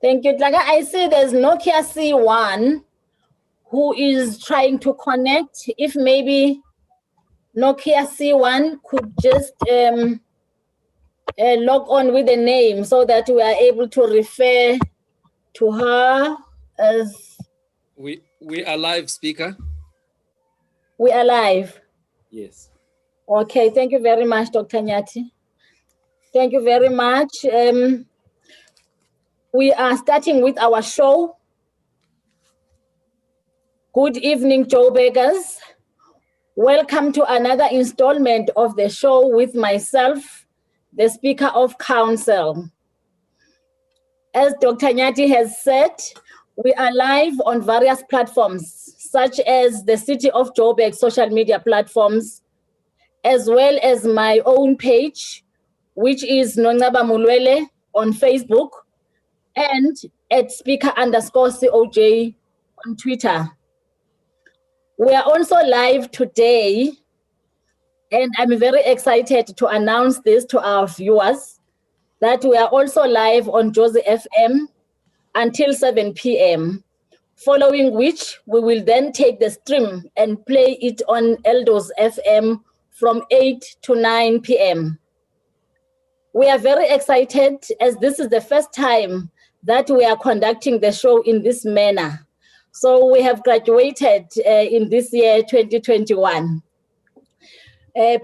Thank you, Tlaga. I see there's Nokia C1 who is trying to connect. If maybe Nokia C1 could just log on with a name so that we are able to refer to her as... We are live, speaker. We are live. Yes. Okay, thank you very much, Dr. Nyati. Thank you very much. We are starting with our show. Good evening, Joburgers. Welcome to another installment of the show with myself, the Speaker of Council. As Dr. Nyati has said, we are live on various platforms, such as the City of Joburg social media platforms, as well as my own page, which is Nongaba Mulwele on Facebook, and at speaker_COJ on Twitter. We are also live today, and I'm very excited to announce this to our viewers, that we are also live on Jozi FM until 7 p.m., following which we will then take the stream and play it on Eldos FM from 8 to 9 p.m. We are very excited as this is the first time that we are conducting the show in this manner. So we have graduated in this year, 2021.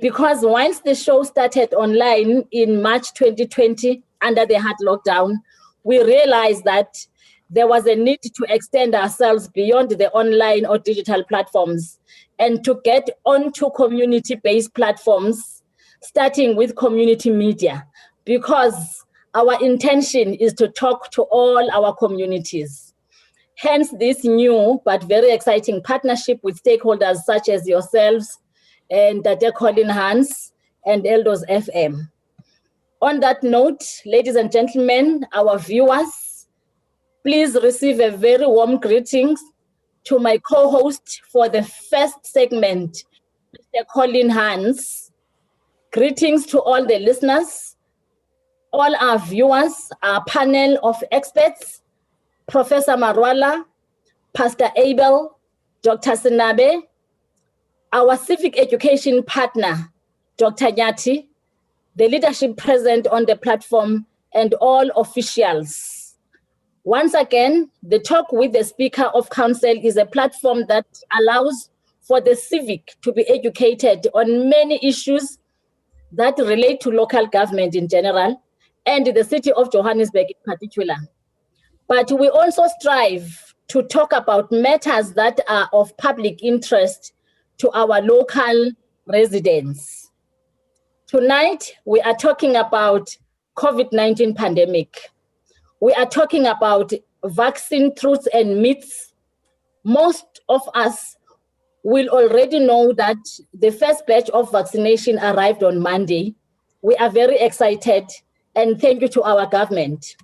Because once the show started online in March 2020 under the hard lockdown, we realized that there was a need to extend ourselves beyond the online or digital platforms and to get onto community-based platforms, starting with community media, because our intention is to talk to all our communities. Hence this new but very exciting partnership with stakeholders such as yourselves and Dr. Colin Hans and Eldos FM. On that note, ladies and gentlemen, our viewers, please receive a very warm greetings to my co-host for the first segment, Mr. Colin Hans. Greetings to all the listeners, all our viewers, our panel of experts, Professor Marwala, Pastor Abel, Dr. Sinabe, our civic education partner, Dr. Nyati, the leadership present on the platform, and all officials. Once again, the Talk with the Speaker of Council is a platform that allows for the civic to be educated on many issues that relate to local government in general, and the city of Johannesburg in particular. But we also strive to talk about matters that are of public interest to our local residents. Tonight, we are talking about COVID-19 pandemic. We are talking about vaccine truths and myths. Most of us will already know that the first batch of vaccination arrived on Monday. We are very excited, and thank you to our government.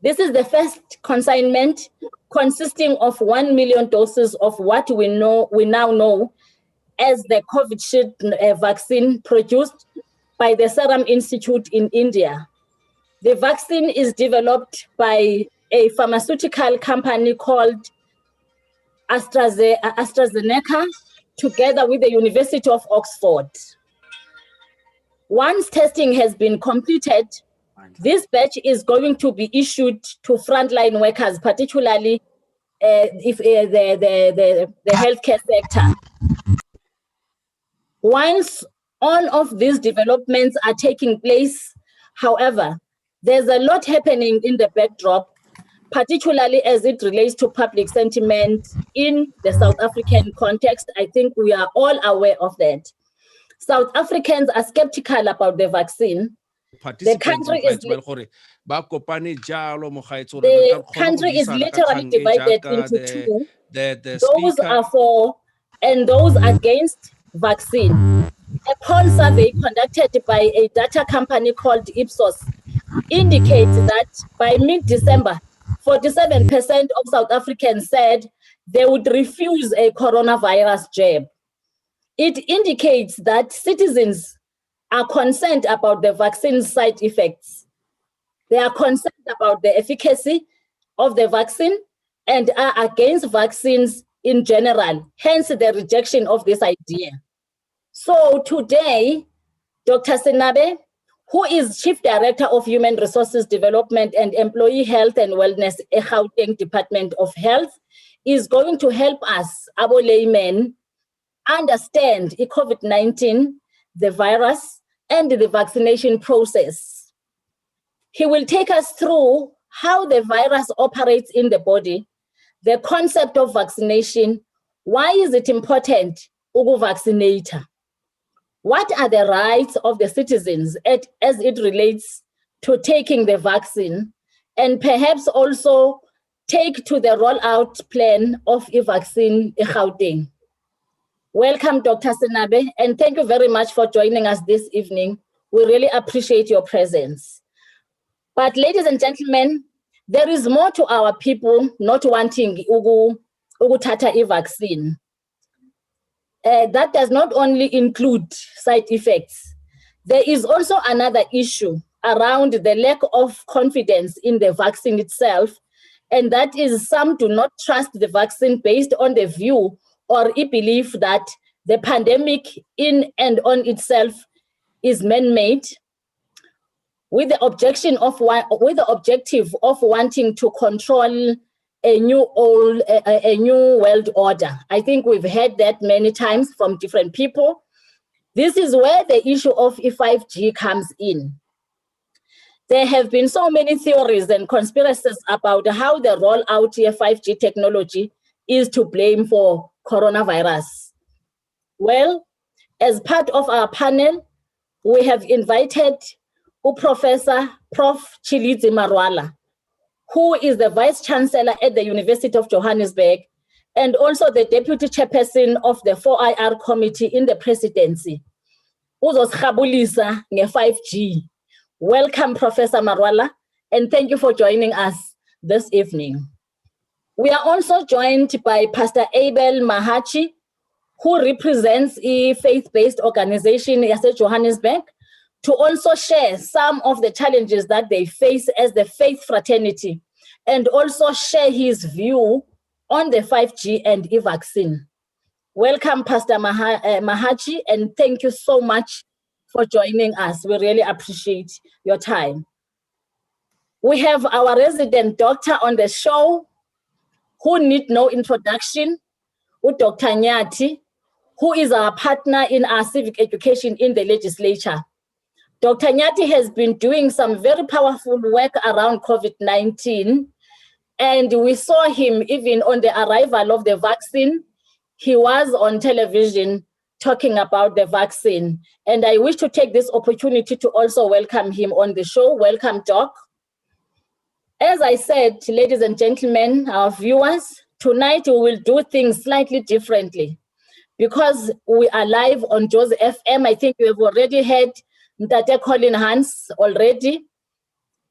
This is the first consignment consisting of 1 million doses of what we now know as the COVID vaccine produced by the Serum Institute in India. The vaccine is developed by a pharmaceutical company called AstraZeneca, together with the University of Oxford. Once testing has been completed, this batch is going to be issued to frontline workers, particularly if the healthcare sector. Once all of these developments are taking place, however, there's a lot happening in the backdrop, particularly as it relates to public sentiment in the South African context. I think we are all aware of that. South Africans are skeptical about the vaccine. The country is literally divided into two. Those are for and those against vaccine. A poll survey conducted by a data company called Ipsos indicates that by mid-December, 47% of South Africans said they would refuse a coronavirus jab. It indicates that citizens are concerned about the vaccine's side effects. They are concerned about the efficacy of the vaccine and are against vaccines in general, hence the rejection of this idea. So today, Dr. Senabe, who is Chief Director of Human Resources Development and Employee Health and Wellness at Gauteng Department of Health, is going to help us, abo laymen, understand COVID-19, the virus, and the vaccination process. He will take us through how the virus operates in the body, the concept of vaccination, why is it important to vaccinate? What are the rights of the citizens as it relates to taking the vaccine, and perhaps also take to the rollout plan of a vaccine in Gauteng. Welcome, Dr. Senabe, and thank you very much for joining us this evening. We really appreciate your presence. But ladies and gentlemen, there is more to our people not wanting ugutata a vaccine. That does not only include side effects. There is also another issue around the lack of confidence in the vaccine itself, and that is some do not trust the vaccine based on the view or a belief that the pandemic in and on itself is man-made, with the objective of wanting to control a new world order. I think we've heard that many times from different people. This is where the issue of 5G comes in. There have been so many theories and conspiracies about how the rollout of 5G technology is to blame for coronavirus. Well, as part of our panel, we have invited Professor Prof. Chilidzi Marwala, who is the Vice Chancellor at the University of Johannesburg and also the Deputy Chairperson of the 4IR Committee in the Presidency. Uzosirhabulisa nge-5G. Welcome, Professor Marwala, and thank you for joining us this evening. We are also joined by Pastor Abel Mahachi, who represents a faith-based organization in Johannesburg, to also share some of the challenges that they face as the faith fraternity, and also share his view on the 5G and e-vaccine. Welcome, Pastor Mahachi, and thank you so much for joining us. We really appreciate your time. We have our resident doctor on the show who need no introduction, Dr. Nyati, who is our partner in our civic education in the legislature. Dr. Nyati has been doing some very powerful work around COVID-19, and we saw him even on the arrival of the vaccine. He was on television talking about the vaccine, and I wish to take this opportunity to also welcome him on the show. Welcome, Doc. As I said, ladies and gentlemen, our viewers, tonight we will do things slightly differently because we are live on Jose FM. I think you have already heard Ntate Colin Hans already.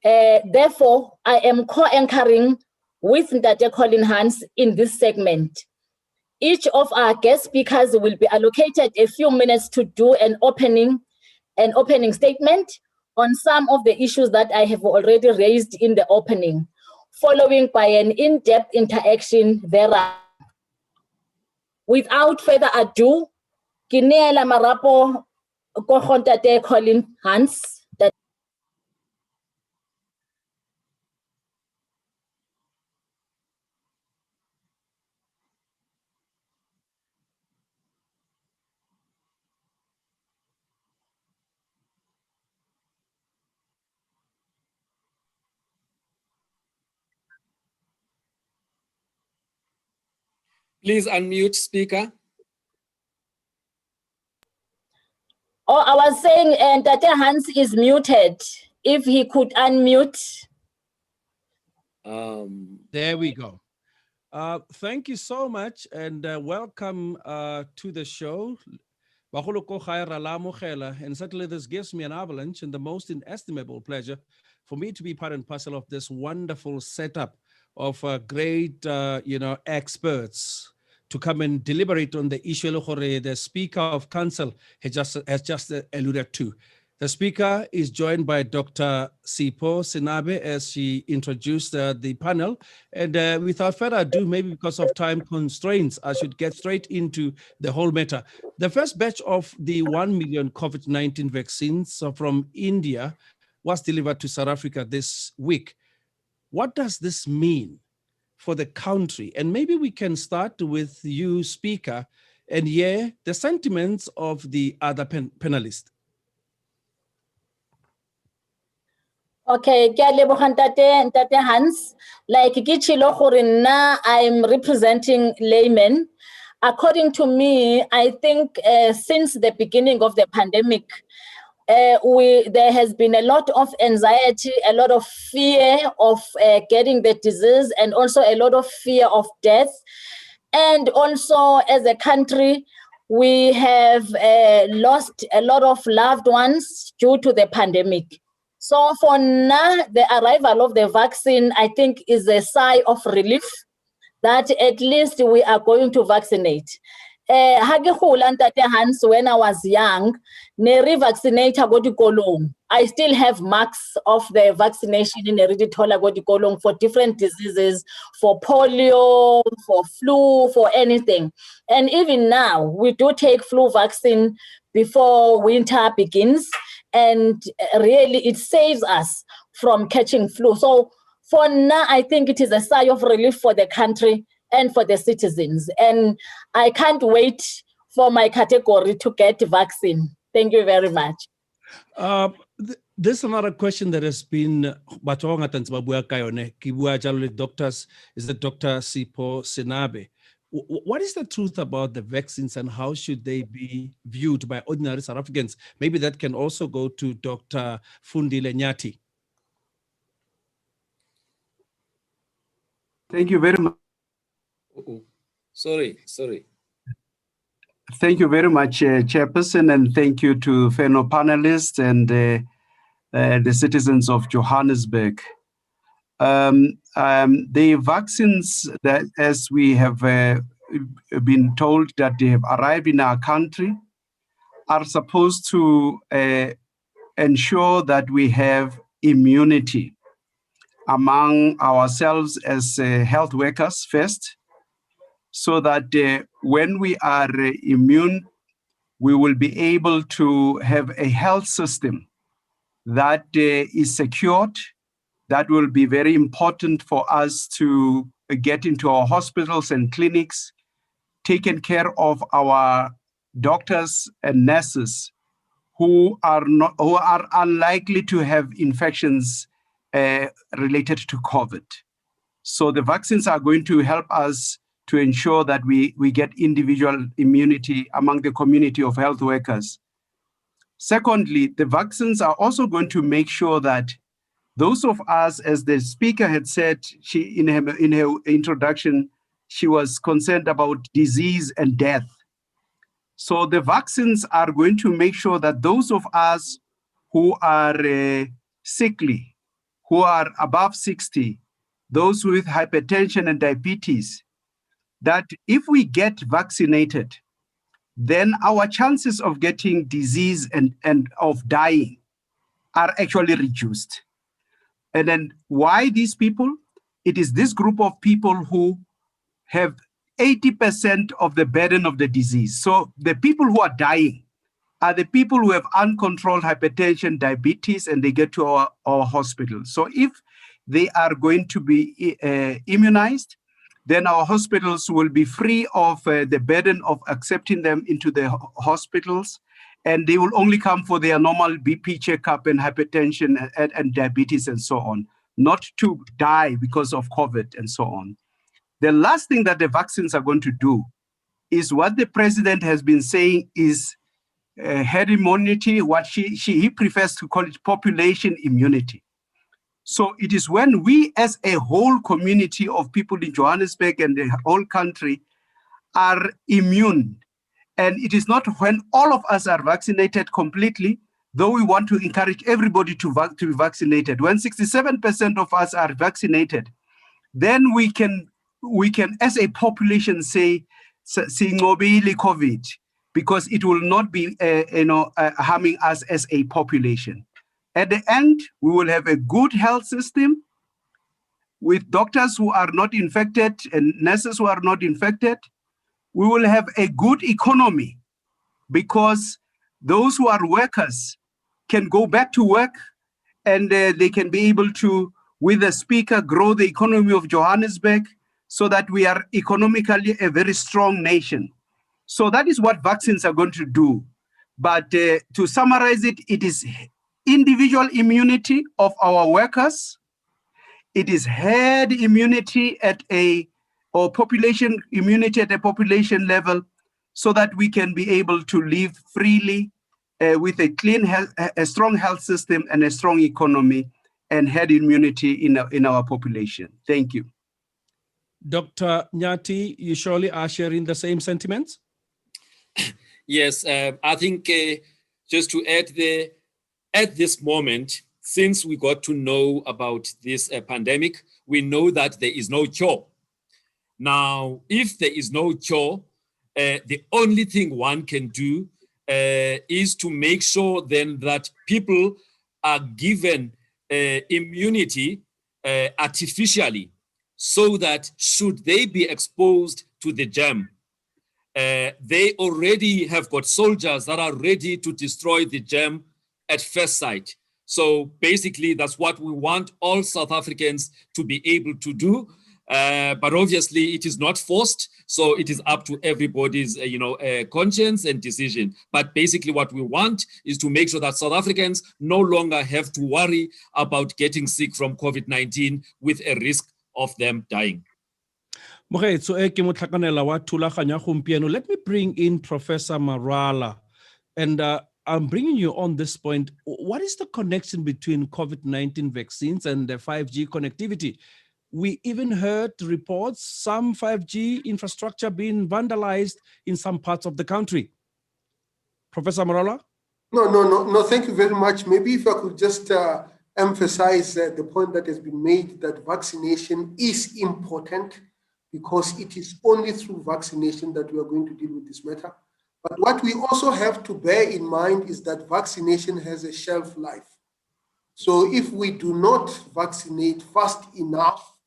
Therefore, I am co-anchoring with Ntate Colin Hans in this segment. Each of our guest speakers will be allocated a few minutes to do an opening statement on some of the issues that I have already raised in the opening, following by an in-depth interaction thereafter. Without further ado, Kinela Marapo Ntate Colin Hans. Please unmute, speaker. Oh, I was saying Ntate Hans is muted. If he could unmute. There we go. Thank you so much, and welcome to the show. And certainly this gives me an avalanche and the most inestimable pleasure for me to be part and parcel of this wonderful setup of great experts to come and deliberate on the issue the Speaker of Council has just alluded to. The speaker is joined by Dr. Sipho Sinabe as she introduced the panel. And without further ado, maybe because of time constraints, I should get straight into the whole matter. The first batch of the 1 million COVID-19 vaccines from India was delivered to South Africa this week. What does this mean for the country? And maybe we can start with you, speaker, and hear the sentiments of the other panelists. Okay, ke a leboga ntate Hans. Like ke tshilo gore nna I'm representing laymen. According to me, I think since the beginning of the pandemic, there has been a lot of anxiety, a lot of fear of getting the disease, and also a lot of fear of death. And also, as a country, we have lost a lot of loved ones due to the pandemic. So for now, the arrival of the vaccine, I think, is a sigh of relief that at least we are going to vaccinate. Hans, when I was young, I still have marks of the vaccination in for different diseases, for polio, for flu, for anything. And even now, we do take flu vaccine before winter begins, and really it saves us from catching flu. So for now, I think it is a sigh of relief for the country and for the citizens. And I can't wait for my category to get vaccine. Thank you very much. There's another question that has been doctors, is the Dr. Sipho Sinabe. What is the truth about the vaccines and how should they be viewed by ordinary South Africans? Maybe that can also go to Dr. Fundile Nyati. Thank you very much. Sorry. Thank you very much, Chairperson, and thank you to fellow panelists and the citizens of Johannesburg. The vaccines that, as we have been told that they have arrived in our country, are supposed to ensure that we have immunity among ourselves as health workers first, so that when we are immune, we will be able to have a health system that is secured. That will be very important for us to get into our hospitals and clinics, taking care of our doctors and nurses who are unlikely to have infections related to COVID. So the vaccines are going to help us to ensure that we get individual immunity among the community of health workers. Secondly, the vaccines are also going to make sure that those of us, as the speaker had said, in her introduction, she was concerned about disease and death. So the vaccines are going to make sure that those of us who are sickly, who are above 60, those with hypertension and diabetes, that if we get vaccinated, then our chances of getting disease and of dying are actually reduced. And then why these people? It is this group of people who have 80% of the burden of the disease. So the people who are dying are the people who have uncontrolled hypertension, diabetes, and they get to our hospitals. So if they are going to be immunized, then our hospitals will be free of the burden of accepting them into the hospitals, and they will only come for their normal BP checkup and hypertension and diabetes and so on, not to die because of COVID and so on. The last thing that the vaccines are going to do is what the president has been saying is herd immunity, what he prefers to call it population immunity. So it is when we as a whole community of people in Johannesburg and the whole country are immune. And it is not when all of us are vaccinated completely, though we want to encourage everybody to be vaccinated. When 67% of us are vaccinated, then we can as a population say, "Singobile COVID," because it will not be, harming us as a population. At the end, we will have a good health system with doctors who are not infected and nurses who are not infected. We will have a good economy because those who are workers can go back to work, and they can be able to, with the speaker, grow the economy of Johannesburg so that we are economically a very strong nation. So that is what vaccines are going to do. But to summarize it, it is individual immunity of our workers. It is herd immunity or population immunity at a population level, so that we can be able to live freely with a clean health, a strong health system, and a strong economy, and herd immunity in our population. Thank you. Dr. Nyati, you surely are sharing the same sentiments? Yes, I think just to add there, at this moment, since we got to know about this pandemic, we know that there is no cure. Now, if there is no cure, the only thing one can do is to make sure then that people are given immunity artificially, so that should they be exposed to the germ, they already have got soldiers that are ready to destroy the germ at first sight. So basically, that's what we want all South Africans to be able to do. But obviously, it is not forced, so it is up to everybody's, conscience and decision. But basically, what we want is to make sure that South Africans no longer have to worry about getting sick from COVID-19 with a risk of them dying. Let me bring in Professor Marala, and I'm bringing you on this point. What is the connection between COVID-19 vaccines and the 5G connectivity? We even heard reports some 5G infrastructure being vandalized in some parts of the country. Professor Marala? No, thank you very much. Maybe if I could just emphasize the point that has been made, that vaccination is important, because it is only through vaccination that we are going to deal with this matter. But what we also have to bear in mind is that vaccination has a shelf life. So if we do not vaccinate fast enough,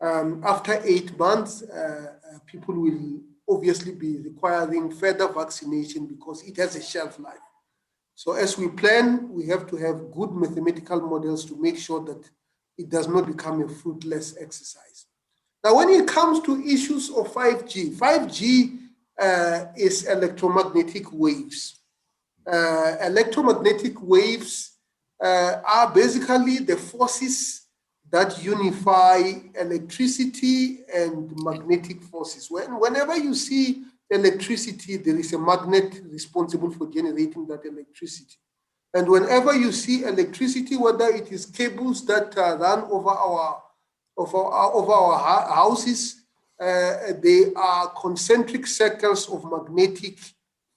after 8 months, people will obviously be requiring further vaccination because it has a shelf life. So as we plan, we have to have good mathematical models to make sure that it does not become a fruitless exercise. Now, when it comes to issues of 5G, 5G is electromagnetic waves. Electromagnetic waves are basically the forces that unify electricity and magnetic forces. Whenever you see electricity, there is a magnet responsible for generating that electricity. And whenever you see electricity, whether it is cables that run over our houses, they are concentric circles of magnetic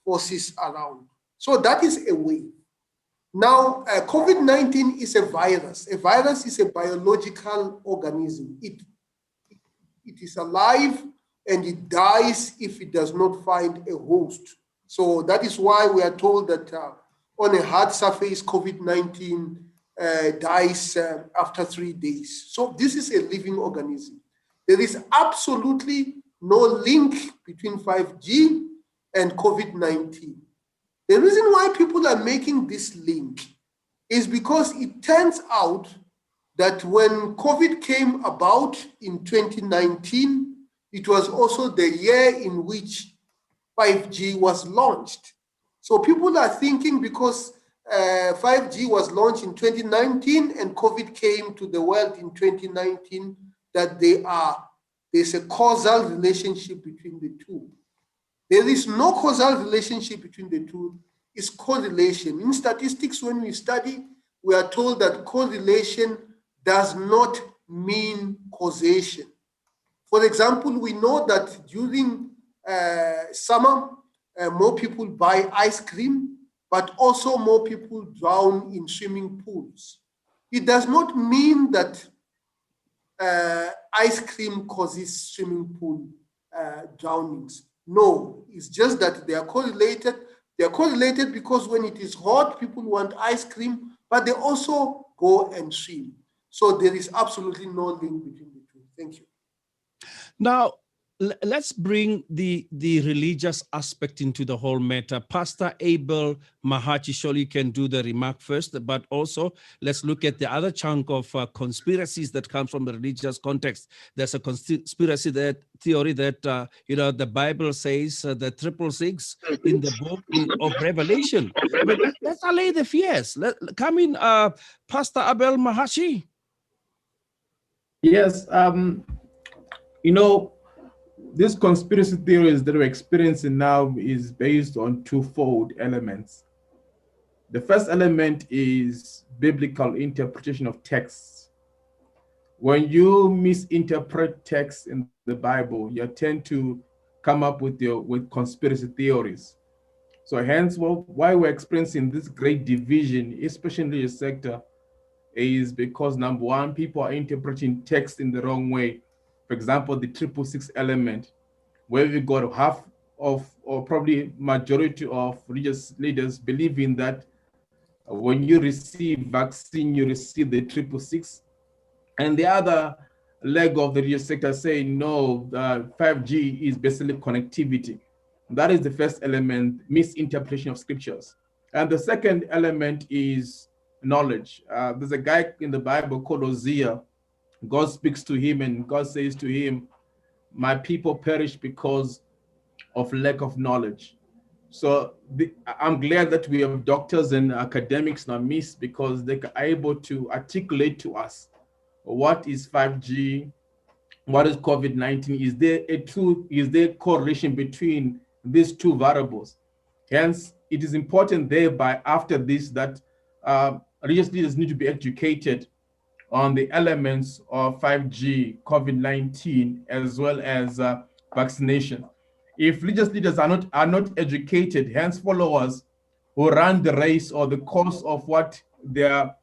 forces around. So that is a wave. Now, COVID-19 is a virus. A virus is a biological organism. It is alive and it dies if it does not find a host. So that is why we are told that on a hard surface, COVID-19 dies after 3 days. So this is a living organism. There is absolutely no link between 5G and COVID-19. The reason why people are making this link is because it turns out that when COVID came about in 2019, it was also the year in which 5G was launched. So people are thinking because 5G was launched in 2019 and COVID came to the world in 2019, that there's a causal relationship between the two. There is no causal relationship between the two. It's correlation. In statistics, when we study, we are told that correlation does not mean causation. For example, we know that during summer, more people buy ice cream, but also more people drown in swimming pools. It does not mean that ice cream causes swimming pool drownings. No, it's just that they are correlated. They are correlated because when it is hot, people want ice cream, but they also go and swim. So there is absolutely no link between the two. Thank you. Now, let's bring the religious aspect into the whole matter. Pastor Abel Mahachi surely can do the remark first, but also let's look at the other chunk of conspiracies that comes from the religious context. There's a conspiracy theory that the Bible says the 666 in the book of Revelation. I mean, let's allay the fears. Come in, Pastor Abel Mahachi. Yes, this conspiracy theories that we're experiencing now is based on twofold elements. The first element is biblical interpretation of texts. When you misinterpret texts in the Bible, you tend to come up with conspiracy theories. So hence, why we're experiencing this great division, especially in the sector, is because number one, people are interpreting text in the wrong way. For example, the 666 element, where we got half of, or probably majority of religious leaders believing that when you receive vaccine, you receive the 666. And the other leg of the religious sector saying, no, 5G is basically connectivity. That is the first element, misinterpretation of scriptures. And the second element is knowledge. There's a guy in the Bible called Hosea. God speaks to him and God says to him, my people perish because of lack of knowledge. So I'm glad that we have doctors and academics in our midst because they are able to articulate to us what is 5G, what is COVID-19, is there correlation between these two variables? Hence, it is important thereby after this that religious leaders need to be educated on the elements of 5G, COVID-19, as well as vaccination. If religious leaders are not educated, hence followers who run the race or the course of what their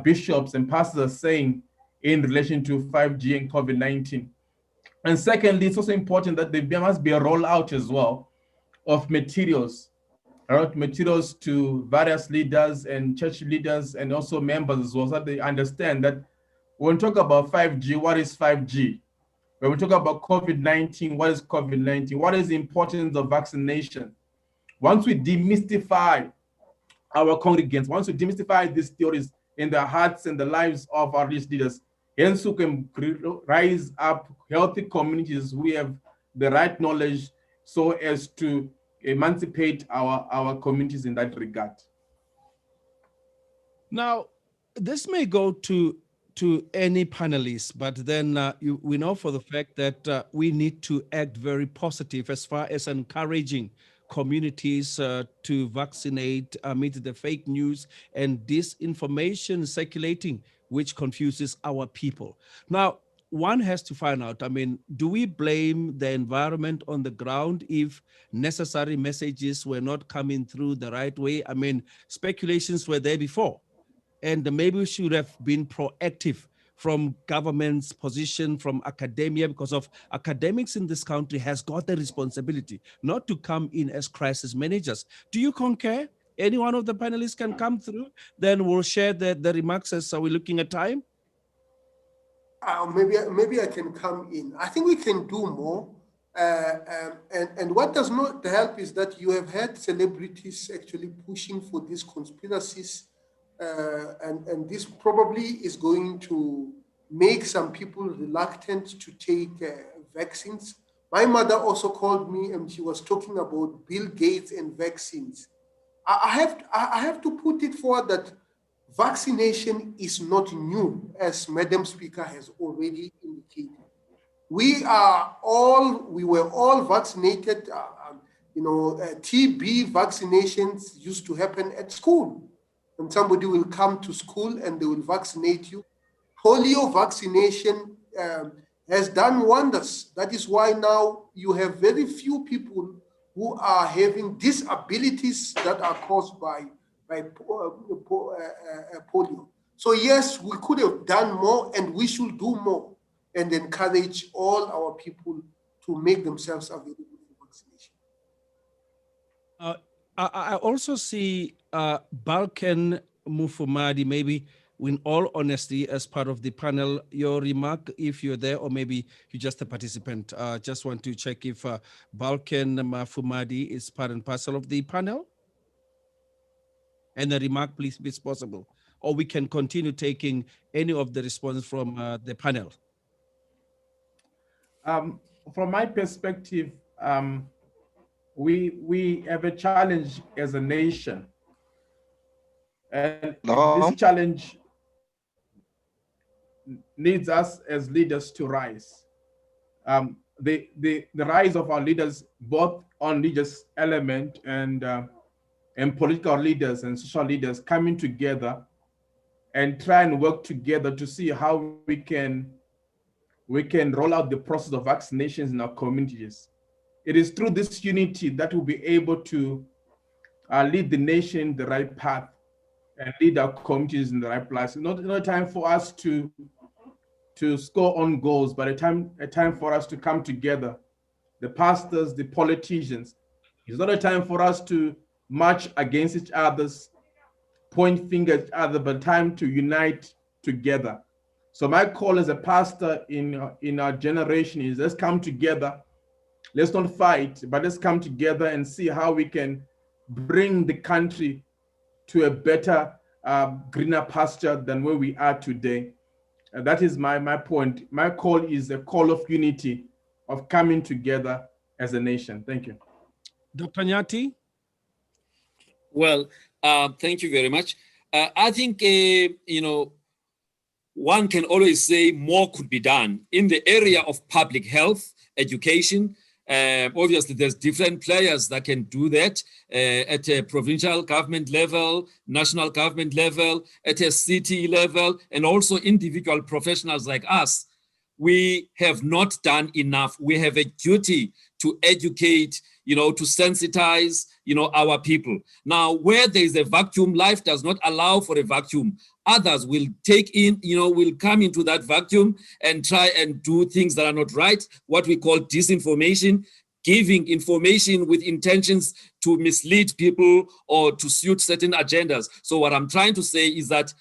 bishops and pastors are saying in relation to 5G and COVID-19. And secondly, it's also important that there must be a rollout as well of materials to various leaders and church leaders and also members as well, so that they understand that when we talk about 5G, what is 5G? When we talk about COVID-19, what is COVID-19? What is the importance of vaccination? Once we demystify our congregants, once we demystify these theories in the hearts and the lives of our religious leaders, hence we can rise up healthy communities. We have the right knowledge so as to emancipate our communities in that regard. Now, this may go to any panelist, but then we know for the fact that we need to act very positive as far as encouraging communities to vaccinate amid the fake news and disinformation circulating, which confuses our people. Now, one has to find out, I mean, do we blame the environment on the ground if necessary messages were not coming through the right way? I mean, speculations were there before. And maybe we should have been proactive from government's position, from academia, because of academics in this country has got the responsibility not to come in as crisis managers. Do you concur? Any one of the panelists can come through, then we'll share the remarks as we're looking at time. Maybe I can come in. I think we can do more. And what does not help is that you have had celebrities actually pushing for these conspiracies. And this probably is going to make some people reluctant to take vaccines. My mother also called me and she was talking about Bill Gates and vaccines. I have to put it forward that vaccination is not new, as Madam Speaker has already indicated. We were all vaccinated. TB vaccinations used to happen at school. And somebody will come to school and they will vaccinate you. Polio vaccination has done wonders. That is why now you have very few people who are having disabilities that are caused by polio. So yes, we could have done more and we should do more and encourage all our people to make themselves available for vaccination. I also see Balkan Mufumadi, maybe in all honesty, as part of the panel. Your remark, if you're there, or maybe you're just a participant. Just want to check if Balkan Mufumadi is part and parcel of the panel. And the remark, please, if it's possible. Or we can continue taking any of the responses from the panel. From my perspective, we have a challenge as a nation, and this challenge needs us as leaders to rise. The rise of our leaders, both on religious element and political leaders and social leaders, coming together and try and work together to see how we can roll out the process of vaccinations in our communities. It is through this unity that we'll be able to lead the nation the right path and lead our communities in the right place. It's not a time for us to score on goals, but a time for us to come together, the pastors, the politicians. It's not a time for us to march against each other's, point fingers at each other, but time to unite together. So my call as a pastor in our generation is, let's come together. Let's not fight, but let's come together and see how we can bring the country to a better, greener pasture than where we are today. And that is my point. My call is a call of unity, of coming together as a nation. Thank you. Dr. Nyati? Well, thank you very much. I think, one can always say more could be done in the area of public health, education. Obviously, there's different players that can do that at a provincial government level, national government level, at a city level, and also individual professionals like us. We have not done enough. We have a duty to educate, to sensitize, our people. Now, where there is a vacuum, life does not allow for a vacuum. Others will will come into that vacuum and try and do things that are not right, what we call disinformation, giving information with intentions to mislead people or to suit certain agendas. So what I'm trying to say is that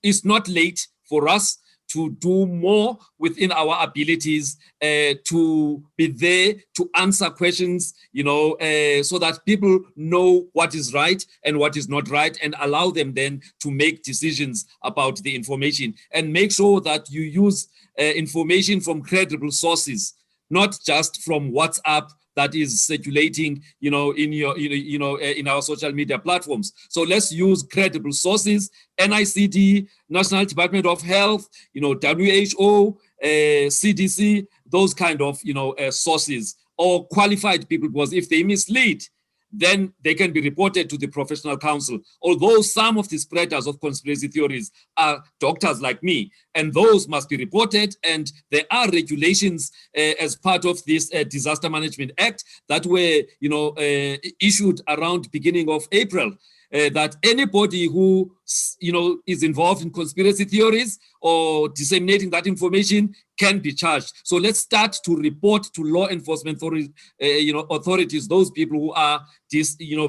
it's not late for us to do more within our abilities, to be there to answer questions, so that people know what is right and what is not right, and allow them then to make decisions about the information, and make sure that you use information from credible sources, not just from WhatsApp that is circulating, in our social media platforms. So let's use credible sources, NICD, National Department of Health, WHO, CDC, those kind of, sources, or qualified people, because if they mislead, then they can be reported to the professional council. Although some of the spreaders of conspiracy theories are doctors like me, and those must be reported, and there are regulations as part of this Disaster Management Act that were, issued around beginning of April, that anybody who, is involved in conspiracy theories or disseminating that information can be charged. So let's start to report to law enforcement authorities, those people who are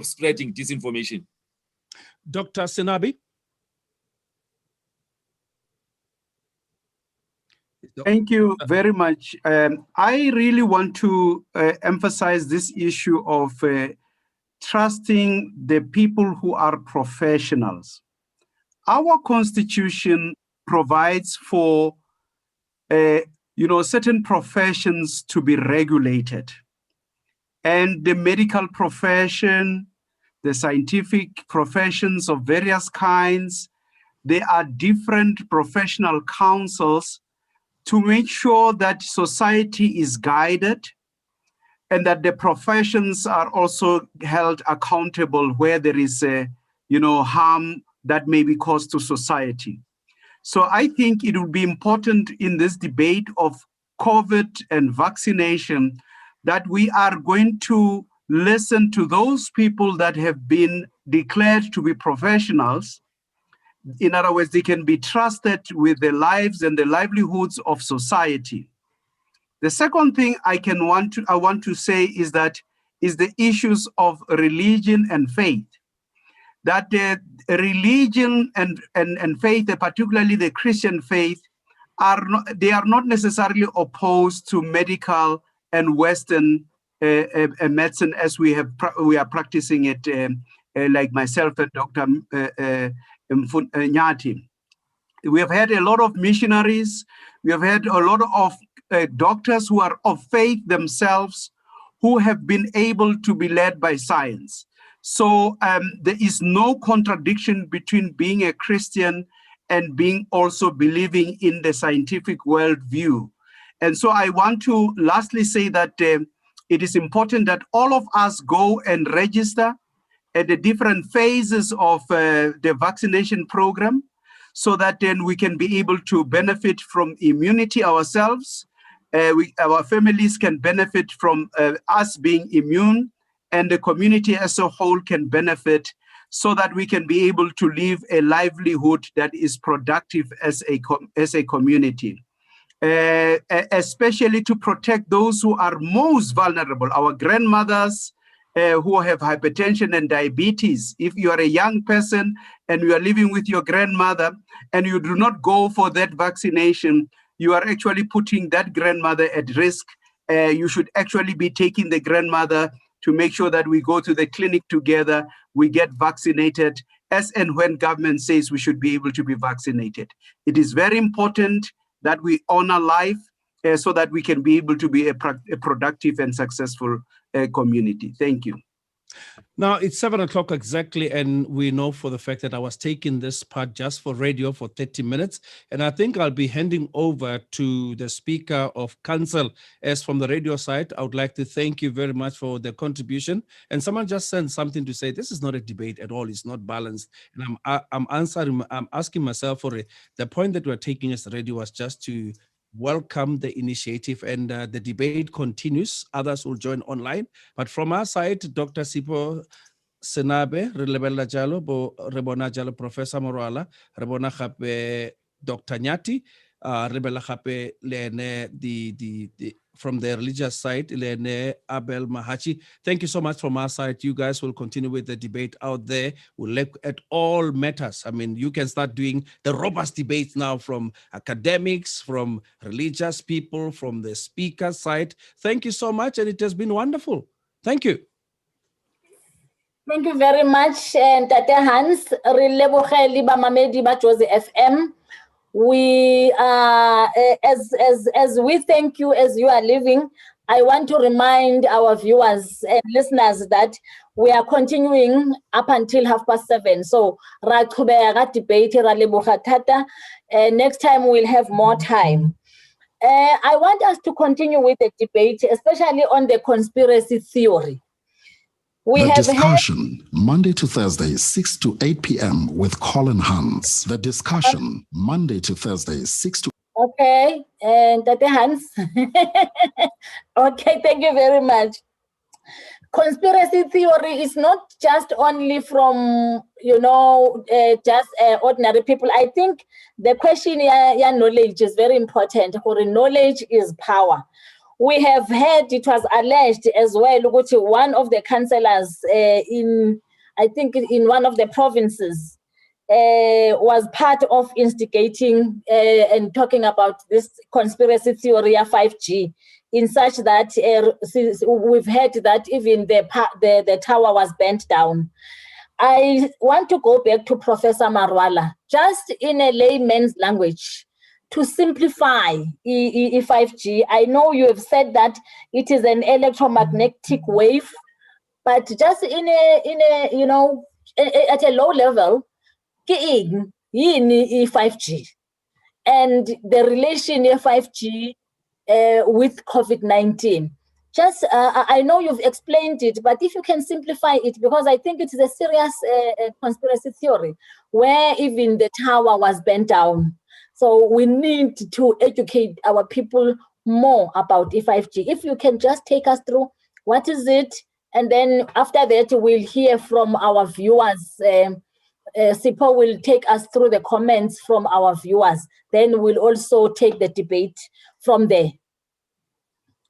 spreading disinformation. Dr. Senabi? Thank you very much. I really want to emphasize this issue of trusting the people who are professionals. Our constitution provides for certain professions to be regulated. And the medical profession, the scientific professions of various kinds, there are different professional councils to make sure that society is guided and that the professions are also held accountable where there is harm that may be caused to society. So I think it would be important in this debate of COVID and vaccination that we are going to listen to those people that have been declared to be professionals. In other words, they can be trusted with the lives and the livelihoods of society. The second thing I want to say is that is the issues of religion and faith. That religion and faith, particularly the Christian faith, are not necessarily opposed to medical and Western medicine as we are practicing it, like myself and Dr. Nyati. We have had a lot of missionaries. We have had a lot of doctors who are of faith themselves, who have been able to be led by science. So there is no contradiction between being a Christian and being also believing in the scientific worldview. And so I want to lastly say that it is important that all of us go and register at the different phases of the vaccination program, so that then we can be able to benefit from immunity ourselves. Our families can benefit from us being immune, and the community as a whole can benefit, so that we can be able to live a livelihood that is productive as a community. Especially to protect those who are most vulnerable, our grandmothers who have hypertension and diabetes. If you are a young person and you are living with your grandmother and you do not go for that vaccination, you are actually putting that grandmother at risk. You should actually be taking the grandmother to make sure that we go to the clinic together, we get vaccinated, as and when government says we should be able to be vaccinated. It is very important that we honor life so that we can be able to be a productive and successful community. Thank you. Now, it's 7 o'clock exactly, and we know for the fact that I was taking this part just for radio for 30 minutes, and I think I'll be handing over to the Speaker of Council. As from the radio side, I would like to thank you very much for the contribution. And someone just sent something to say, this is not a debate at all, it's not balanced. And I'm asking myself for it. The point that we're taking as radio was just to welcome the initiative, and the debate continues. Others will join online. But from our side, Dr. Sipho Senabe, Rebella Jalo, Rebona Jalo, Professor Morala, Rebona Hape, Dr. Nyati, Rebella Hape, Lene, from the religious side, Lene Abel Mahachi. Thank you so much from our side. You guys will continue with the debate out there. We'll look at all matters. I mean, you can start doing the robust debates now from academics, from religious people, from the speaker side. Thank you so much, and it has been wonderful. Thank you. Thank you very much, Tate Hans. FM. We as we thank you as you are leaving, I want to remind our viewers and listeners that we are continuing up until 7:30. So debate next time we'll have more time. I want us to continue with the debate, especially on the conspiracy theory. The discussion, Monday to Thursday, 6 to 8 p.m. with Colin Hans. The discussion, Monday to Thursday, 6 to... Okay, and Tate Hans. Okay, thank you very much. Conspiracy theory is not just only from, just ordinary people. I think the question here, knowledge is very important. For knowledge is power. We have heard, it was alleged as well, one of the councillors in one of the provinces was part of instigating and talking about this conspiracy theory of 5G, in such that we've heard that even the tower was burnt down. I want to go back to Professor Marwala, just in a layman's language, to simplify 5G. I know you have said that it is an electromagnetic wave, but just at a low level, 5G and the relation of 5G with COVID-19. Just, I know you've explained it, but if you can simplify it, because I think it is a serious conspiracy theory where even the tower was burnt down. So we need to educate our people more about 5G. If you can just take us through what is it, and then after that we'll hear from our viewers. Sipho will take us through the comments from our viewers. Then we'll also take the debate from there.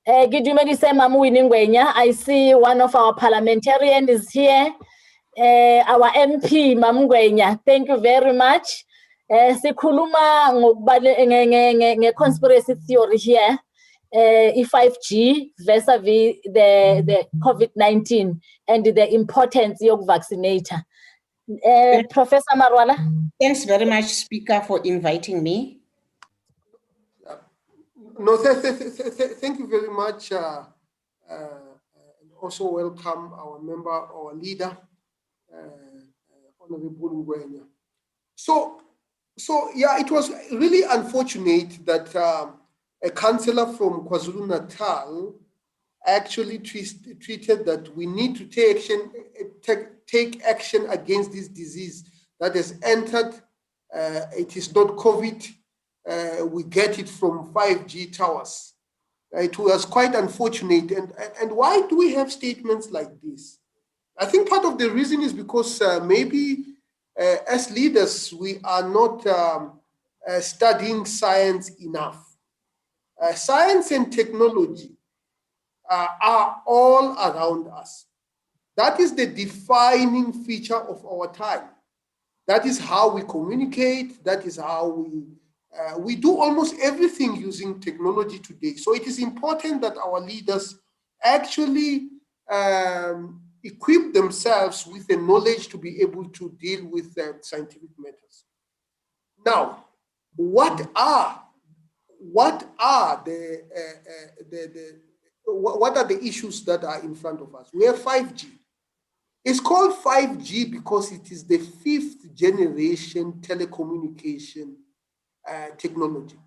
Gidumedise Mamu Winingwenya. I see one of our parliamentarians is here. Our MP Mamngwenya. Thank you very much. Sikhuluma conspiracy theory here. E5G vis-a-vis the COVID-19 and the importance of vaccinator. Professor Marwala. Thanks very much, Speaker, for inviting me. No, thank you very much. Also welcome our member, our leader, Honorable Ngwenya. So yeah, it was really unfortunate that a councillor from KwaZulu-Natal actually treated that we need to take action against this disease that has entered. It is not COVID. We get it from 5G towers. It was quite unfortunate. And why do we have statements like this? I think part of the reason is because maybe as leaders, we are not studying science enough. Science and technology are all around us. That is the defining feature of our time. That is how we communicate. That is how we do almost everything using technology today. So it is important that our leaders actually equip themselves with the knowledge to be able to deal with scientific matters. Now, what are the issues that are in front of us? We have 5G. It's called 5G because it is the 5th generation telecommunication technology.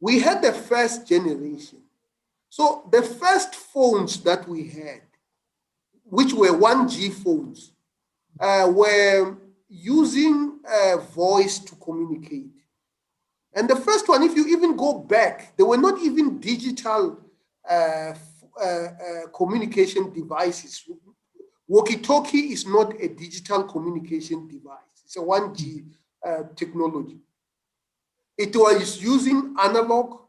We had the 1st generation. So the first phones that we had, which were 1G phones, were using voice to communicate. And the first one, if you even go back, they were not even digital communication devices. Walkie-talkie is not a digital communication device. It's a 1G technology. It was using analog.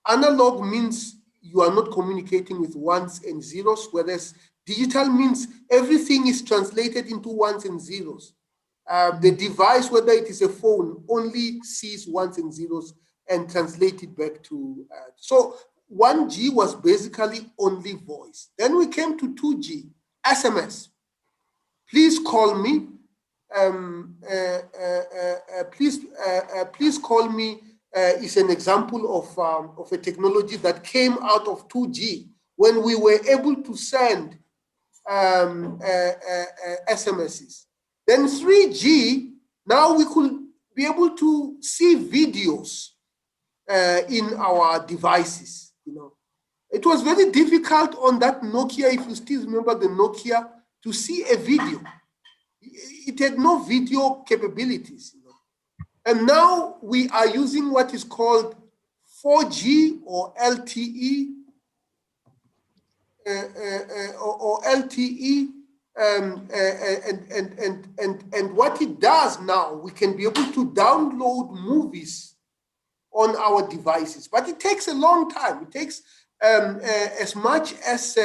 Analog means you are not communicating with ones and zeros, whereas digital means everything is translated into ones and zeros. The device, whether it is a phone, only sees ones and zeros and translates it back to. So 1G was basically only voice. Then we came to 2G, SMS. Please call me. Please call me is an example of a technology that came out of 2G when we were able to send SMSs. Then 3G, now we could be able to see videos in our devices. It was very difficult on that Nokia, if you still remember the Nokia, to see a video. It had no video capabilities. And now we are using what is called 4G or LTE, and what it does now, we can be able to download movies on our devices, but it takes a long time. It takes as much as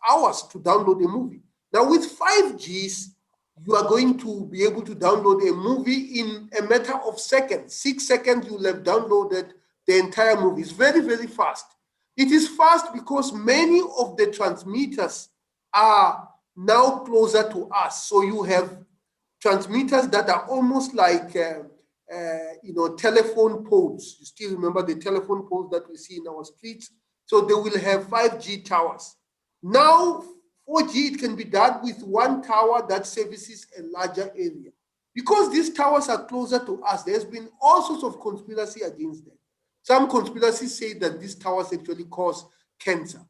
hours to download a movie. Now with 5Gs, you are going to be able to download a movie in a matter of seconds. 6 seconds, you'll have downloaded the entire movie. It's very, very fast. It is fast because many of the transmitters are now closer to us. So you have transmitters that are almost like telephone poles. You still remember the telephone poles that we see in our streets? So they will have 5G towers. Now, 4G, it can be done with one tower that services a larger area. Because these towers are closer to us, there's been all sorts of conspiracy against them. Some conspiracies say that these towers actually cause cancer.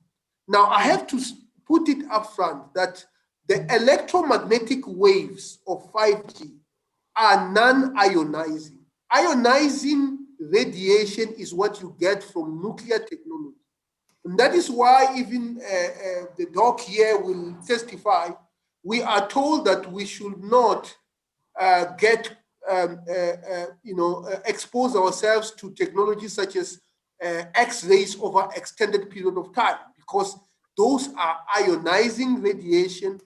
Now, I have to put it up front that the electromagnetic waves of 5G are non-ionizing. Ionizing radiation is what you get from nuclear technology. And that is why even the doc here will testify, we are told that we should not expose ourselves to technologies such as X-rays over extended period of time, because those are ionizing radiation.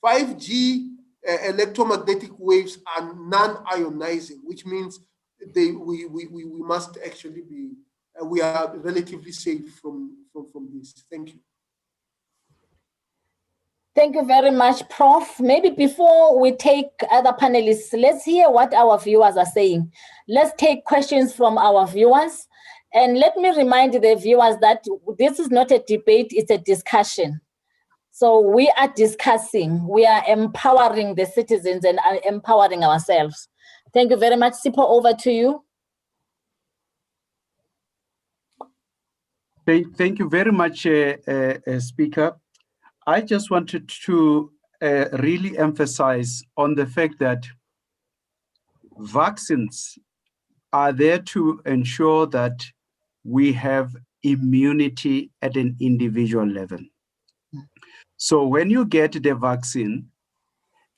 5G electromagnetic waves are non-ionizing, which means we must actually be, we are relatively safe from this. Thank you. Thank you very much, Prof. Maybe before we take other panelists, let's hear what our viewers are saying. Let's take questions from our viewers. And let me remind the viewers that this is not a debate, it's a discussion. So we are discussing, we are empowering the citizens and empowering ourselves. Thank you very much. Sipho, over to you. Thank you very much, Speaker. I just wanted to really emphasize on the fact that vaccines are there to ensure that we have immunity at an individual level. So when you get the vaccine,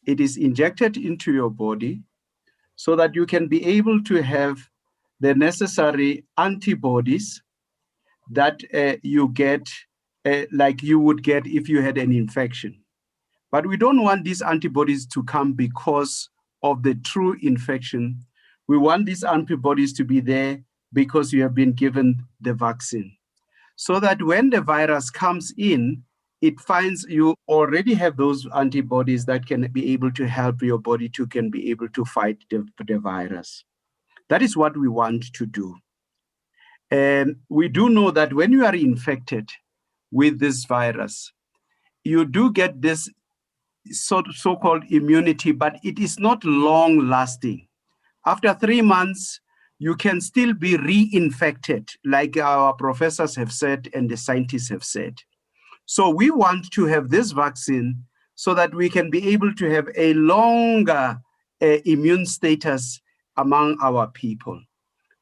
it is injected into your body so that you can be able to have the necessary antibodies that you get like you would get if you had an infection. But we don't want these antibodies to come because of the true infection. We want these antibodies to be there because you have been given the vaccine. So that when the virus comes in, it finds you already have those antibodies that can be able to help your body to can be able to fight the virus. That is what we want to do. And we do know that when you are infected with this virus, you do get this so-called immunity, but it is not long lasting. After 3 months, you can still be reinfected, like our professors have said and the scientists have said. So we want to have this vaccine so that we can be able to have a longer immune status among our people.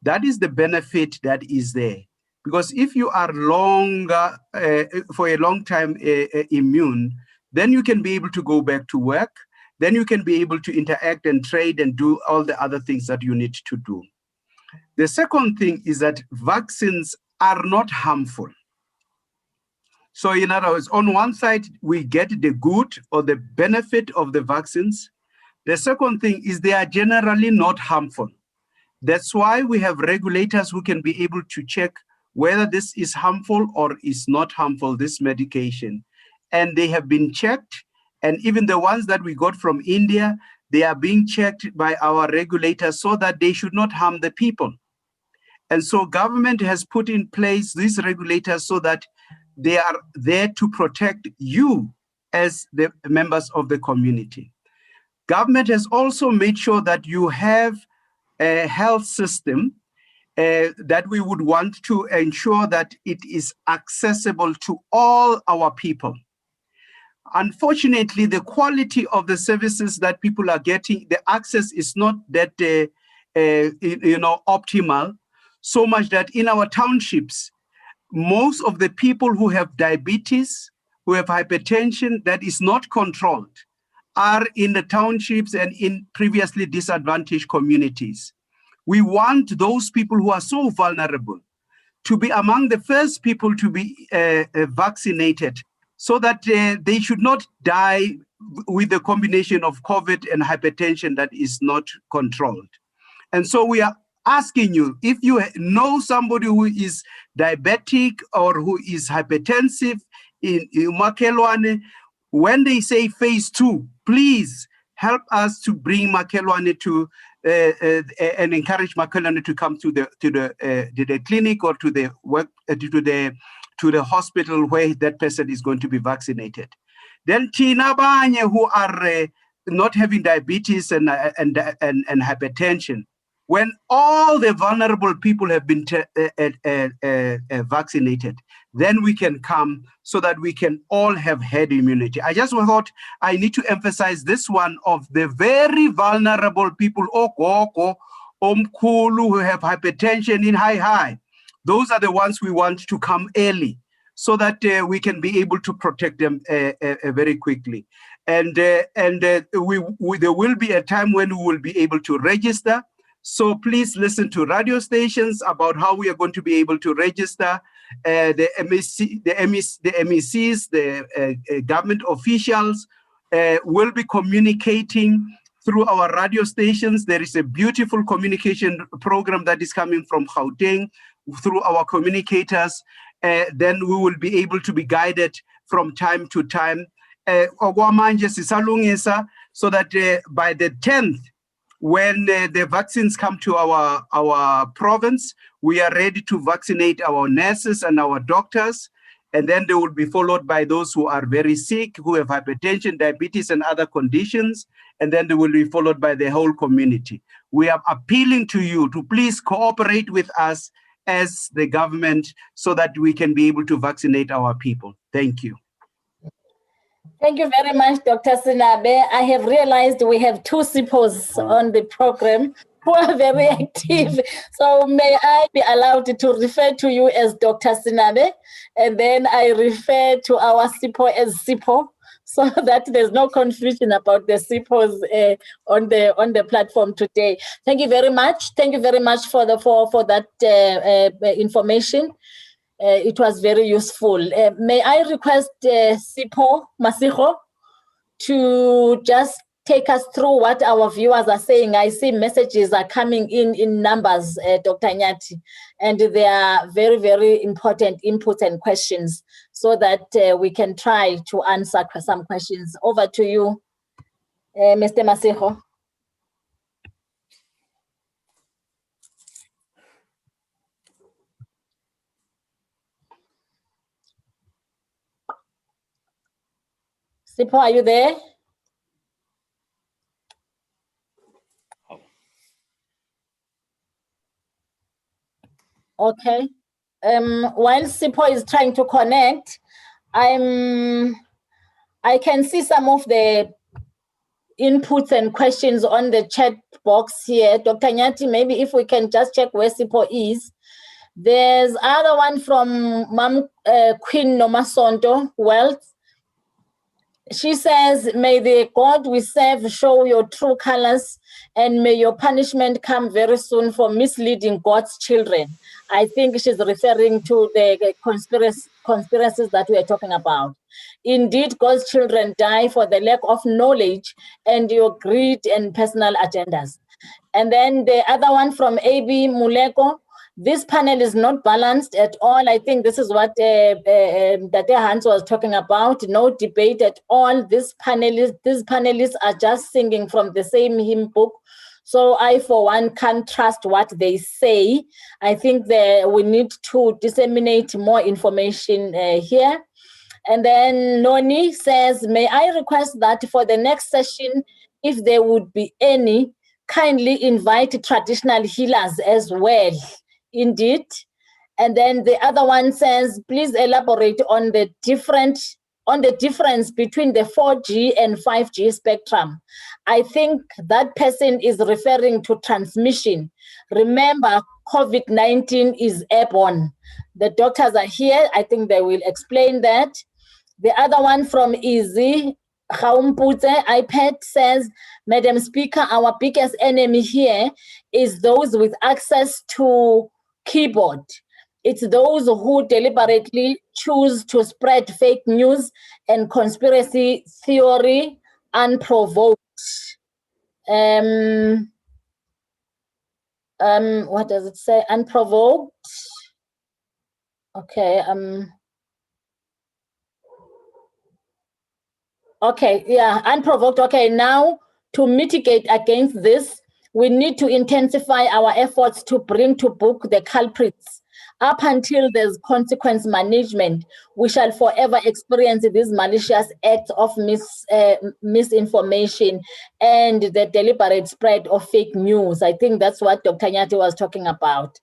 That is the benefit that is there. Because if you are longer, for a long time immune, then you can be able to go back to work. Then you can be able to interact and trade and do all the other things that you need to do. The second thing is that vaccines are not harmful. So in other words, on one side, we get the good or the benefit of the vaccines. The second thing is they are generally not harmful. That's why we have regulators who can be able to check whether this is harmful or is not harmful, this medication. And they have been checked. And even the ones that we got from India, they are being checked by our regulators so that they should not harm the people. And so government has put in place these regulators so that they are there to protect you as the members of the community. Government has also made sure that you have a health system that we would want to ensure that it is accessible to all our people. Unfortunately, the quality of the services that people are getting, the access is not that optimal, so much that in our townships, most of the people who have diabetes, who have hypertension that is not controlled, are in the townships and in previously disadvantaged communities. We want those people who are so vulnerable to be among the first people to be vaccinated so that they should not die with the combination of COVID and hypertension that is not controlled. And so we are asking you, if you know somebody who is diabetic or who is hypertensive in Makelwane, when they say phase 2, please help us to bring Makelwane to and encourage Makelwane to come to the clinic or to the work to the hospital where that person is going to be vaccinated. Then Tina Banye, who are not having diabetes and hypertension, when all the vulnerable people have been vaccinated, then we can come so that we can all have herd immunity. I just thought I need to emphasize this one of the very vulnerable people, Okoko, Omkulu, who have hypertension in high. Those are the ones we want to come early so that we can be able to protect them very quickly. And there will be a time when we will be able to register So please listen to radio stations about how we are going to be able to register the MECs, the government officials will be communicating through our radio stations. There is a beautiful communication program that is coming from Gauteng through our communicators. Then we will be able to be guided from time to time. So that by the 10th, when the vaccines come to our province, we are ready to vaccinate our nurses and our doctors. And then they will be followed by those who are very sick, who have hypertension, diabetes, and other conditions. And then they will be followed by the whole community. We are appealing to you to please cooperate with us as the government so that we can be able to vaccinate our people. Thank you. Thank you very much, Dr. Sinabe. I have realized we have two SIPOs on the program who are very active. So may I be allowed to refer to you as Dr. Sinabe, and then I refer to our SIPO as SIPO, so that there's no confusion about the SIPOs on the platform today. Thank you very much. Thank you very much for that information. It was very useful. May I request SIPO Masiho to just take us through what our viewers are saying. I see messages are coming in numbers, Dr. Nyati, and they are very, very important inputs and questions so that we can try to answer some questions. Over to you, Mr. Masiho. Sipo, are you there? Okay. While Sipo is trying to connect, I can see some of the inputs and questions on the chat box here. Dr. Nyati, maybe if we can just check where Sipo is. There's other one from Queen Nomasonto Wealth. She says, may the God we serve show your true colors, and may your punishment come very soon for misleading God's children. I think she's referring to the conspiracies that we are talking about. Indeed, God's children die for the lack of knowledge and your greed and personal agendas. And then the other one from AB Muleko. This panel is not balanced at all. I think this is what Date Hans was talking about. No debate at all. These panelists are just singing from the same hymn book. So I, for one, can't trust what they say. I think that we need to disseminate more information here. And then Noni says, may I request that for the next session, if there would be any, kindly invite traditional healers as well. Indeed. And then the other one says, please elaborate on the difference between the 4G and 5G spectrum. I think that person is referring to transmission. Remember, COVID-19 is airborne. The doctors are here. I think they will explain that. The other one from Easy Khaumputse iPad says, Madam Speaker, our biggest enemy here is those with access to keyboard. It's those who deliberately choose to spread fake news and conspiracy theory unprovoked. What does it say? Unprovoked. Okay. Okay, yeah, unprovoked. Okay, now to mitigate against this, we need to intensify our efforts to bring to book the culprits. Up until there's consequence management, we shall forever experience these malicious acts of misinformation and the deliberate spread of fake news. I think that's what Dr. Nyati was talking about.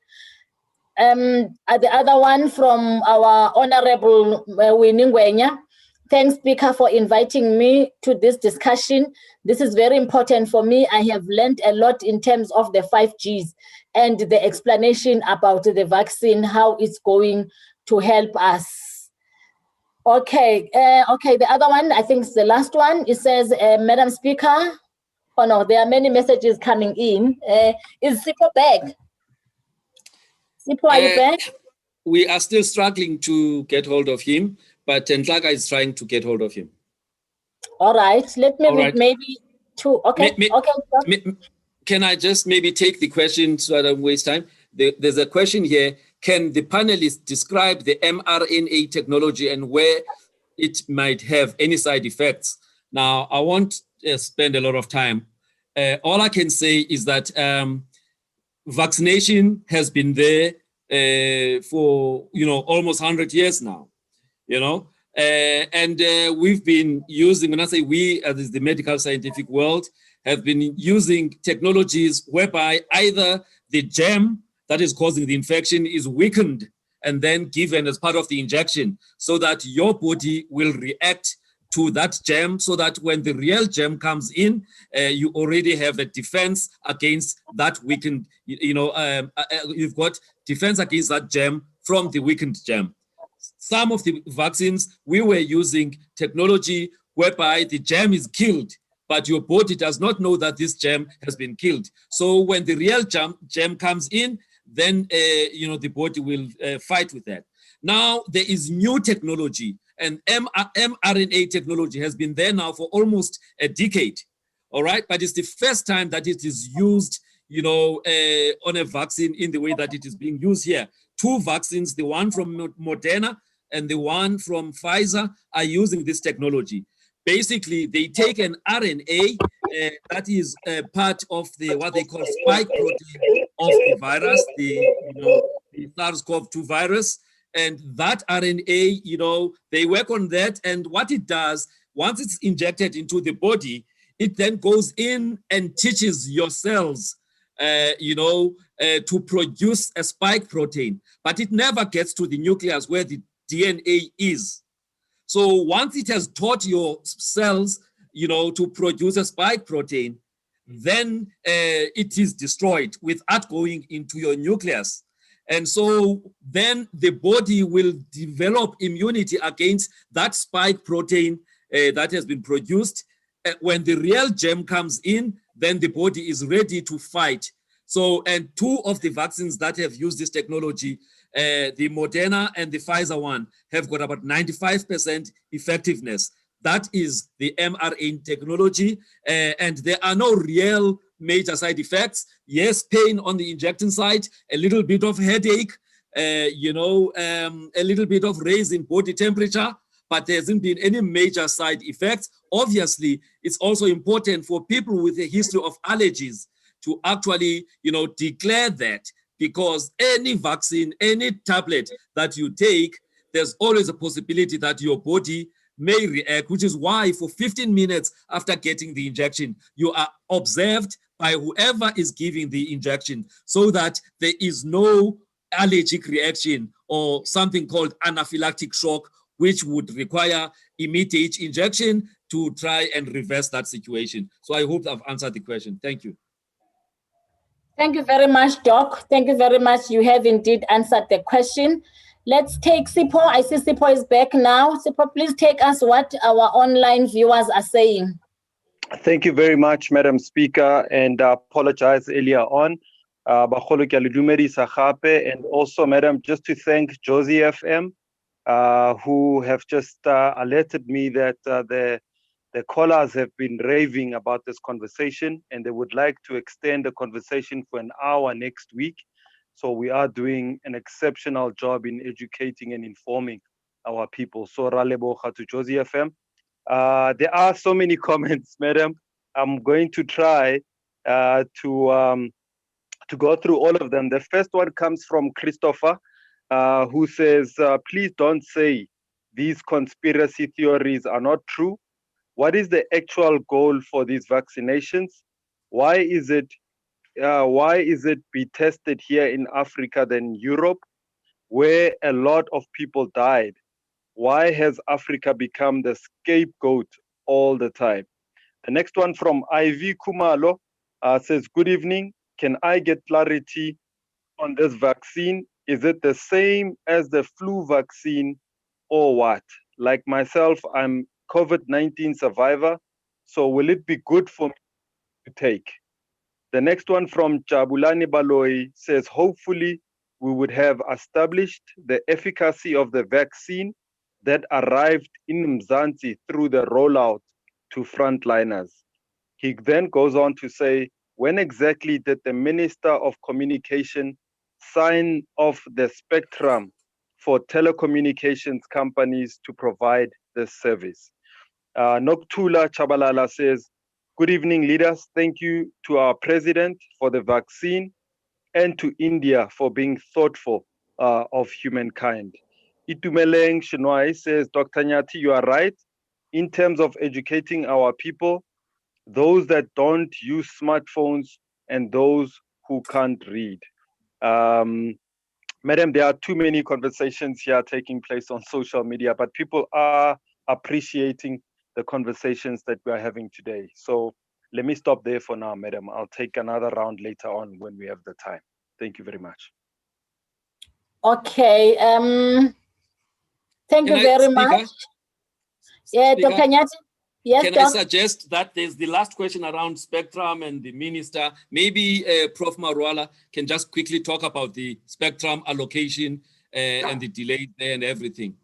The other one from our Honorable Winnie Ngwenya. Thanks, Speaker, for inviting me to this discussion. This is very important for me. I have learned a lot in terms of the 5Gs and the explanation about the vaccine, how it's going to help us. Okay, the other one, I think it's the last one. It says, Madam Speaker, Oh no, there are many messages coming in. Is Sipho back? Sipho, are you back? We are still struggling to get hold of him, but Ntlaka is trying to get hold of him. All right, let me All right. maybe two. Okay, okay. Can I just maybe take the question so I don't waste time? There's a question here. Can the panelists describe the mRNA technology and where it might have any side effects? Now, I won't spend a lot of time. All I can say is that vaccination has been there for almost 100 years now, and we've been using, when I say we, as the medical scientific world, have been using technologies whereby either the germ that is causing the infection is weakened and then given as part of the injection so that your body will react to that germ, so that when the real germ comes in, you already have a defense against that weakened, you've got defense against that germ from the weakened germ. Some of the vaccines, we were using technology whereby the germ is killed, but your body does not know that this germ has been killed. So when the real germ comes in, then the body will fight with that. Now there is new technology, and mRNA technology has been there now for almost a decade. All right, but it's the first time that it is used, on a vaccine in the way that it is being used here. Two vaccines, the one from Moderna and the one from Pfizer, are using this technology. Basically, they take an RNA that is part of what they call spike protein of the virus, the SARS-CoV-2 virus, and that RNA, they work on that, and what it does, once it's injected into the body, it then goes in and teaches your cells, to produce a spike protein, but it never gets to the nucleus where the DNA is. So once it has taught your cells, to produce a spike protein, then it is destroyed without going into your nucleus. And so then the body will develop immunity against that spike protein that has been produced. When the real germ comes in, then the body is ready to fight. So, and two of the vaccines that have used this technology, the Moderna and the Pfizer one, have got about 95% effectiveness. That is the mRNA technology, and there are no real major side effects. Yes, pain on the injection site, a little bit of headache, a little bit of raise in body temperature, but there hasn't been any major side effects. Obviously, it's also important for people with a history of allergies to actually, declare that, because any vaccine, any tablet that you take, there's always a possibility that your body may react, which is why for 15 minutes after getting the injection, you are observed by whoever is giving the injection so that there is no allergic reaction or something called anaphylactic shock, which would require immediate injection to try and reverse that situation. So I hope I've answered the question. Thank you. Thank you very much, Doc. Thank you very much. You have indeed answered the question. Let's take Sipho. I see Sipho is back now. Sipho, please take us what our online viewers are saying. Thank you very much, Madam Speaker, and I apologize earlier on. And also, Madam, just to thank Josie FM, who have just alerted me that the callers have been raving about this conversation, and they would like to extend the conversation for an hour next week. So we are doing an exceptional job in educating and informing our people. So Raleboha to Josie FM. There are so many comments, Madam. I'm going to try to go through all of them. The first one comes from Christopher, who says, please don't say these conspiracy theories are not true. What is the actual goal for these vaccinations? Why is it be tested here in Africa than Europe, where a lot of people died? Why has Africa become the scapegoat all the time? The next one from Ivy Kumalo says, good evening. Can I get clarity on this vaccine? Is it the same as the flu vaccine or what? Like myself, I'm COVID-19 survivor. So will it be good for me to take. The next one from Jabulani Baloy says, hopefully we would have established the efficacy of the vaccine that arrived in Mzansi through the rollout to frontliners. He then goes on to say, when exactly did the Minister of Communication sign off the spectrum for telecommunications companies to provide this service? Noktula Chabalala says, good evening, leaders. Thank you to our president for the vaccine and to India for being thoughtful of humankind. Itumeleng Shinwai says, Dr. Nyati, you are right. In terms of educating our people, those that don't use smartphones and those who can't read. Madam, there are too many conversations here taking place on social media, but people are appreciating the conversations that we are having today. So let me stop there for now, madam. I'll take another round later on when we have the time. Thank you very much. Okay. Thank you very much. Yeah, Speaker? Dr. Nyati. Yes, Can I suggest that there's the last question around spectrum and the minister? Maybe Prof. Marwala can just quickly talk about the spectrum allocation and the delay there and everything.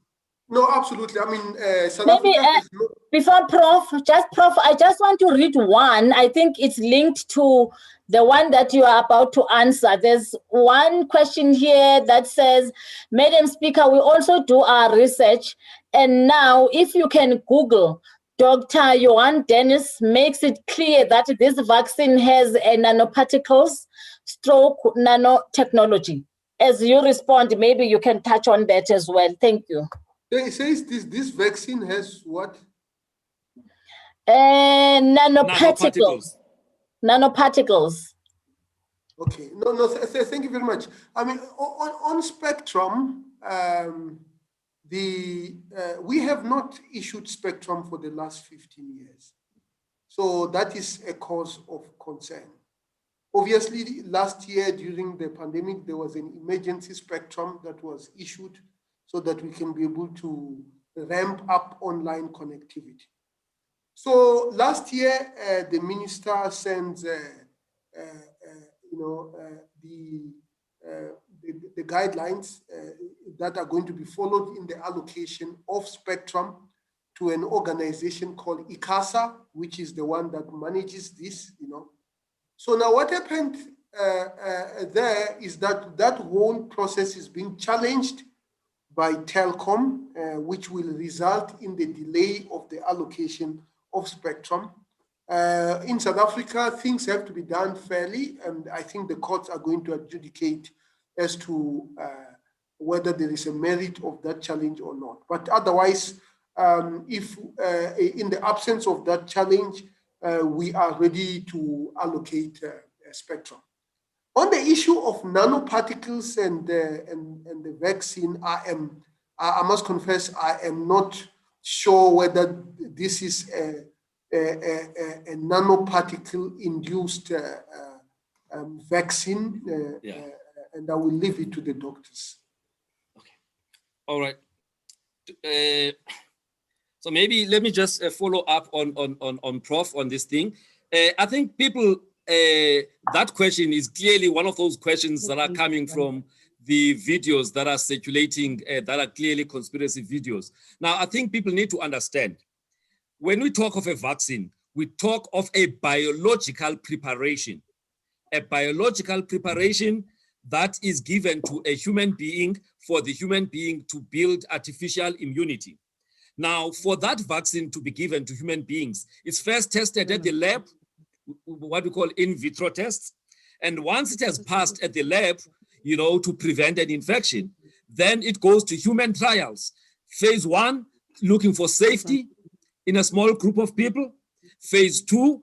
No, absolutely. I mean, South Maybe Africa before Prof, I just want to read one. I think it's linked to the one that you are about to answer. There's one question here that says, Madam Speaker, we also do our research. And now if you can Google, Dr. Johan Dennis makes it clear that this vaccine has a nanoparticles stroke nanotechnology. As you respond, maybe you can touch on that as well. Thank you. It says this vaccine has what? Nanoparticles. Nanoparticles. Okay. No, thank you very much. I mean, on spectrum, we have not issued spectrum for the last 15 years. So that is a cause of concern. Obviously, last year during the pandemic, there was an emergency spectrum that was issued so that we can be able to ramp up online connectivity. So last year, the minister sends, the guidelines that are going to be followed in the allocation of spectrum to an organization called ICASA, which is the one that manages this, So now what happened there is that whole process is being challenged by Telkom, which will result in the delay of the allocation of spectrum. In South Africa, things have to be done fairly, and I think the courts are going to adjudicate as to whether there is a merit of that challenge or not. But otherwise, if in the absence of that challenge, we are ready to allocate spectrum. On the issue of nanoparticles and the vaccine, I must confess, I am not sure whether this is a nanoparticle-induced vaccine, and I will leave it to the doctors. Okay, all right. So maybe let me just follow up on Prof on this thing. I think people, that question is clearly one of those questions that are coming from the videos that are circulating, that are clearly conspiracy videos. Now, I think people need to understand, when we talk of a vaccine, we talk of a biological preparation that is given to a human being for the human being to build artificial immunity. Now, for that vaccine to be given to human beings, it's first tested at the lab, what we call in vitro tests. And once it has passed at the lab, to prevent an infection, then it goes to human trials. Phase 1, looking for safety in a small group of people. Phase 2,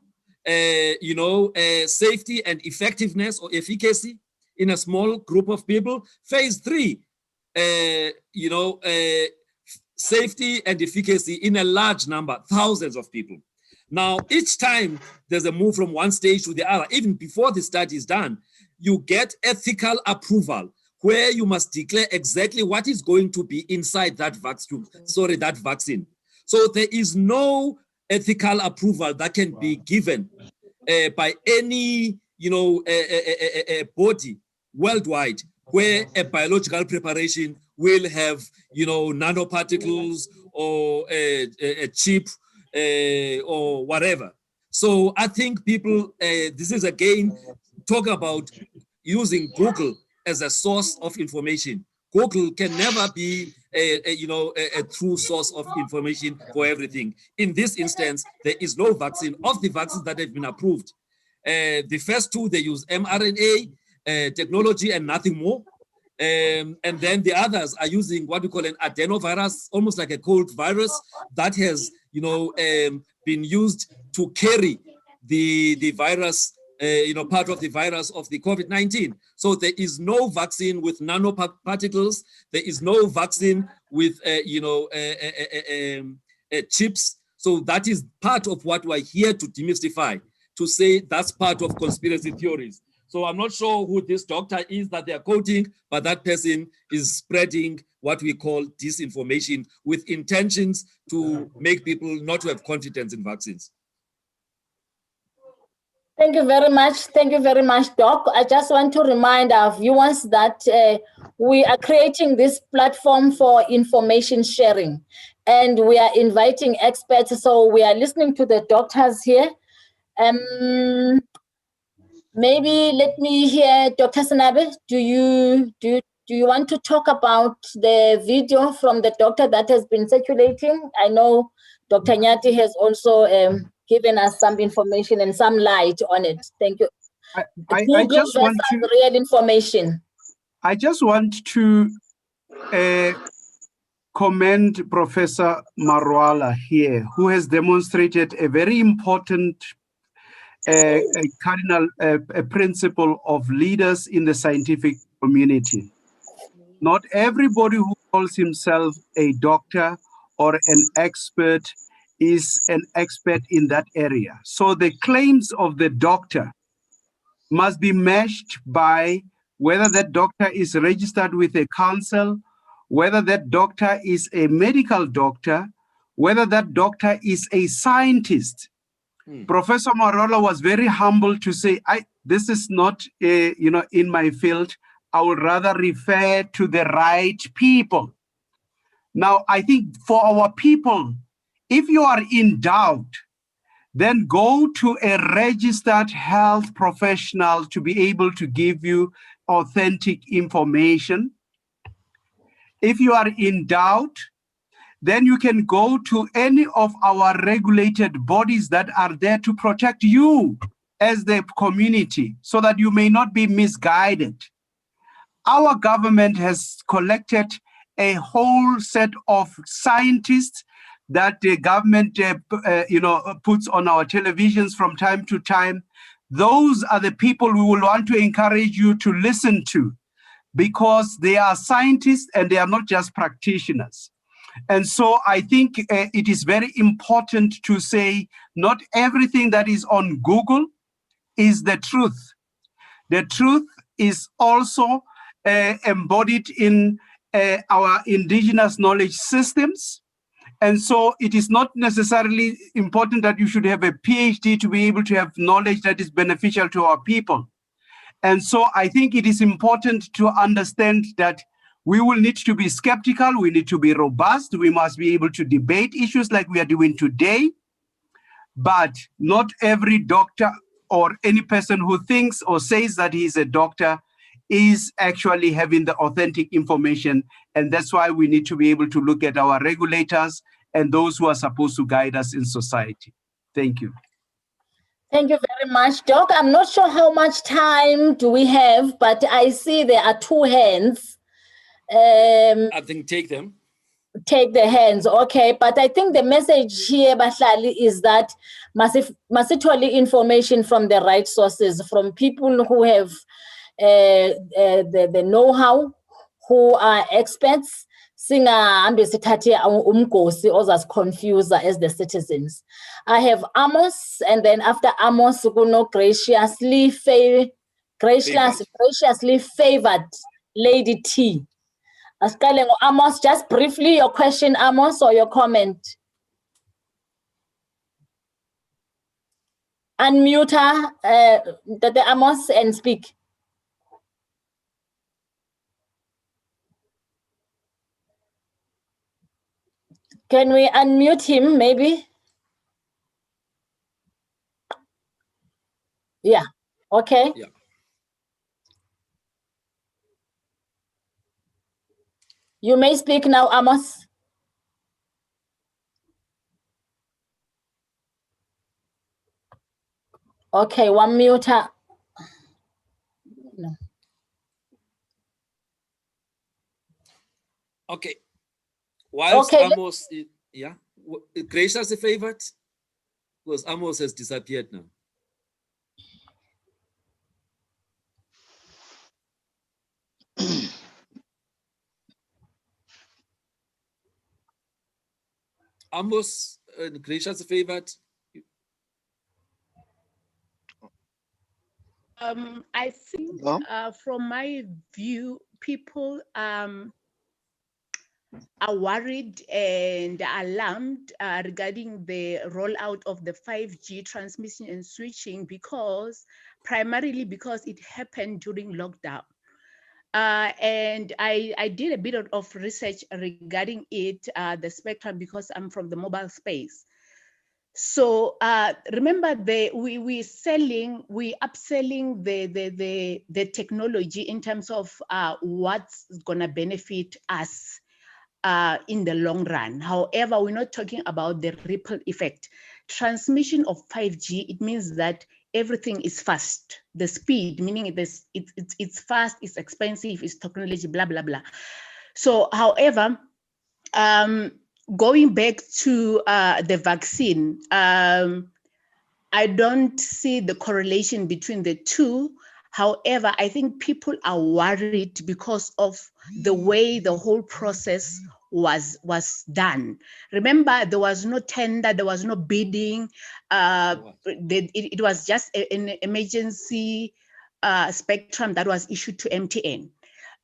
safety and effectiveness or efficacy in a small group of people. Phase 3, safety and efficacy in a large number, thousands of people. Now, each time there's a move from one stage to the other, even before the study is done, you get ethical approval where you must declare exactly what is going to be inside that vaccine. So there is no ethical approval that can be given by any, a body worldwide where a biological preparation will have, nanoparticles or a chip or whatever. So I think people, this is again, talk about using Google as a source of information. Google can never be a true source of information for everything. In this instance, there is no vaccine. Of the vaccines that have been approved, the first two, they use mRNA technology and nothing more. And then the others are using what we call an adenovirus, almost like a cold virus that has, been used to carry the virus, part of the virus of the COVID-19. So there is no vaccine with nanoparticles. There is no vaccine with, chips. So that is part of what we're here to demystify, to say that's part of conspiracy theories. So I'm not sure who this doctor is that they're quoting, but that person is spreading what we call disinformation with intentions to make people not to have confidence in vaccines. Thank you very much. Thank you very much, Doc. I just want to remind our viewers that we are creating this platform for information sharing, and we are inviting experts. So we are listening to the doctors here. Maybe let me hear Dr. Sanabe. Do you want to talk about the video from the doctor that has been circulating? I know Dr. Nyati has also given us some information and some light on it. Thank you. I just want to real information. I just want to commend Professor Marwala here, who has demonstrated a very important a cardinal principle of leaders in the scientific community. Not everybody who calls himself a doctor or an expert is an expert in that area. So the claims of the doctor must be matched by whether that doctor is registered with a council, whether that doctor is a medical doctor, whether that doctor is a scientist. Professor Marwala was very humble to say, this is not, in my field. I would rather refer to the right people. Now, I think for our people, if you are in doubt, then go to a registered health professional to be able to give you authentic information. If you are in doubt, then you can go to any of our regulated bodies that are there to protect you as the community so that you may not be misguided. Our government has collected a whole set of scientists that the government puts on our televisions from time to time. Those are the people we will want to encourage you to listen to, because they are scientists and they are not just practitioners. And so I think it is very important to say not everything that is on Google is the truth. The truth is also embodied in our indigenous knowledge systems. And so it is not necessarily important that you should have a PhD to be able to have knowledge that is beneficial to our people. And so I think it is important to understand that we will need to be skeptical, we need to be robust, we must be able to debate issues like we are doing today. But not every doctor or any person who thinks or says that he is a doctor is actually having the authentic information. And that's why we need to be able to look at our regulators and those who are supposed to guide us in society. Thank you. Thank you very much, Doc. I'm not sure how much time do we have, but I see there are two hands. I think take them. Take the hands, okay. But I think the message here, Bahlali, is that massively information from the right sources, from people who have the know-how, who are experts. Singahambe sithathe umgosi ozasiconfuse as the citizens. I have Amos, and then after Amos, graciously favored Lady T. Amos, just briefly, your question, Amos, or your comment? unmute her, Dr. Amos, and speak. Can we unmute him, maybe? Yeah, okay. Yeah. You may speak now, Amos. Okay, one mute her. No. Okay. Whilst Okay, Amos, yeah, Gracious a favorite? Because Amos has disappeared now. Amos, Gracious a favorite? I think from my view, people are worried and alarmed regarding the rollout of the 5G transmission and switching primarily because it happened during lockdown. And I did a bit of research regarding it, the spectrum, because I'm from the mobile space. So remember, we upselling the technology in terms of what's gonna benefit us in the long run. However, we're not talking about the ripple effect. Transmission of 5G, it means that everything is fast. The speed, meaning it's fast, it's expensive, it's technology, blah, blah, blah. So, however, going back to the vaccine, I don't see the correlation between the two. However, I think people are worried because of the way the whole process was done. Remember, there was no tender, there was no bidding. It was just an emergency spectrum that was issued to MTN.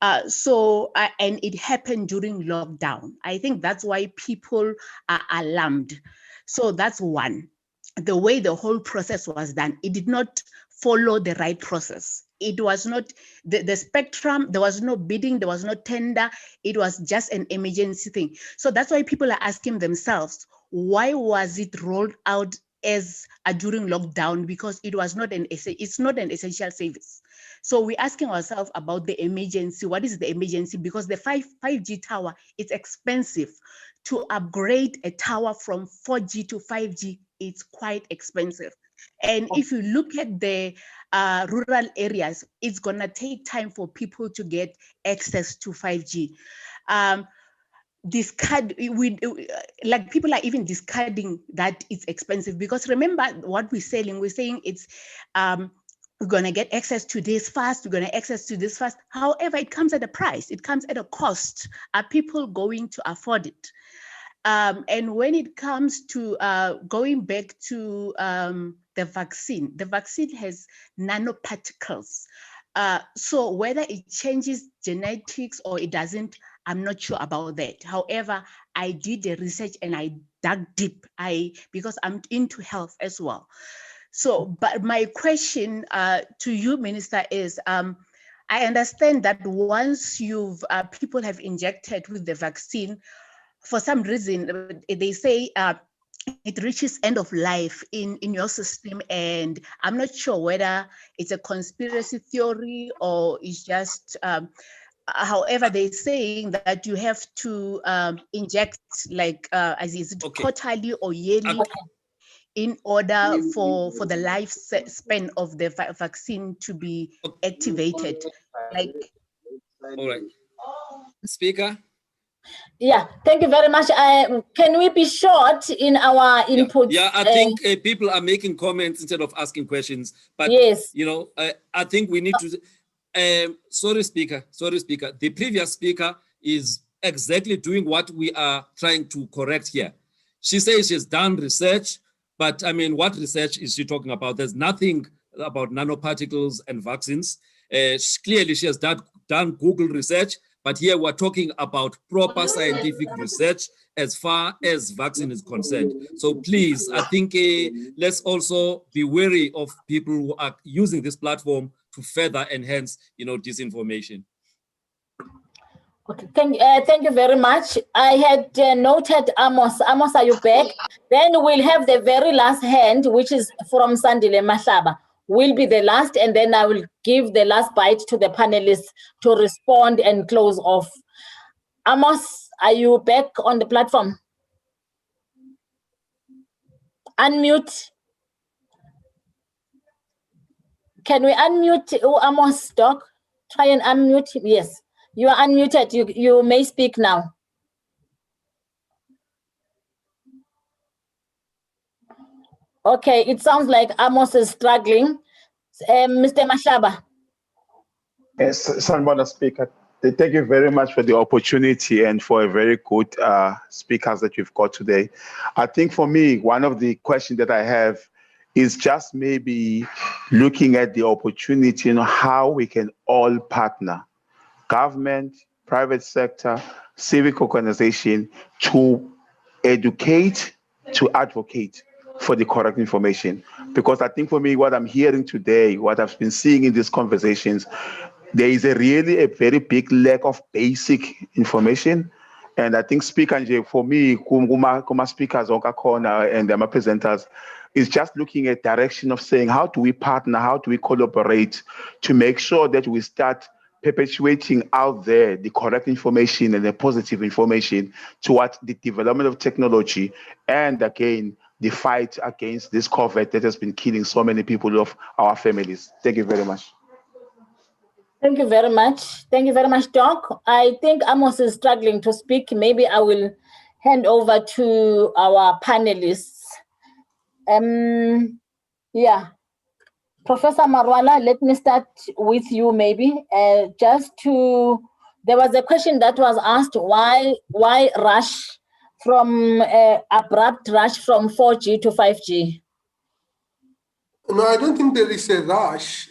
And it happened during lockdown. I think that's why people are alarmed. So that's one. The way the whole process was done, it did not follow the right process. It was not the spectrum, there was no bidding, there was no tender, it was just an emergency thing. So that's why people are asking themselves, why was it rolled out as during lockdown? Because it's not an essential service. So we're asking ourselves about the emergency. What is the emergency? Because the 5G tower, it's expensive. To upgrade a tower from 4G to 5G, it's quite expensive. And if you look at the rural areas, it's gonna take time for people to get access to 5G. People are even discarding that it's expensive, because remember what we're saying it's we're going to get access to this fast, we're going to access to this fast. However, it comes at a price, it comes at a cost. Are people going to afford it? And when it comes to going back to the vaccine has nanoparticles. So whether it changes genetics or it doesn't, I'm not sure about that. However, I did the research and I dug deep because I'm into health as well. So, but my question to you, Minister, is I understand that once people have injected with the vaccine, for some reason, they say it reaches end of life in your system. And I'm not sure whether it's a conspiracy theory or it's just, however, they're saying that you have to inject is it quarterly or yearly in order for the lifespan of the vaccine to be activated. All right. Speaker? Yeah, thank you very much. Can we be short in our inputs? Yeah, I think people are making comments instead of asking questions. But yes, I think we need to. Sorry, Speaker. The previous speaker is exactly doing what we are trying to correct here. She says she's done research, but I mean, what research is she talking about? There's nothing about nanoparticles and vaccines. Clearly, she has done Google research, But here we're talking about proper scientific research as far as vaccine is concerned. So please, I think let's also be wary of people who are using this platform to further enhance, disinformation. Okay, thank you very much. I had noted Amos. Amos, are you back? Then we'll have the very last hand, which is from Sandile Mahlaba. Will be the last, and then I will give the last bite to the panelists to respond and close off. Amos, are you back on the platform? Unmute. Can we unmute Amos, Doc? Try and unmute. Yes, you are unmuted. You may speak now. Okay, it sounds like Amos is struggling. Mr. Mahlaba. Yes, Sanibona Speaker. Thank you very much for the opportunity and for a very good speakers that you've got today. I think for me, one of the questions that I have is just maybe looking at the opportunity, how we can all partner, government, private sector, civic organization, to educate, to advocate for the correct information. Because I think for me, what I'm hearing today, what I've been seeing in these conversations, there is really a very big lack of basic information. And I think for me, kuma speakers on Kakona and my presenters, is just looking at direction of saying, how do we partner, how do we collaborate to make sure that we start perpetuating out there the correct information and the positive information towards the development of technology and again, the fight against this COVID that has been killing so many people of our families. Thank you very much. Thank you very much. Thank you very much, Doc. I think Amos is struggling to speak. Maybe I will hand over to our panelists. Yeah. Professor Marwala, let me start with you maybe. There was a question that was asked, why rush from abrupt rush from 4G to 5G? No, I don't think there is a rush.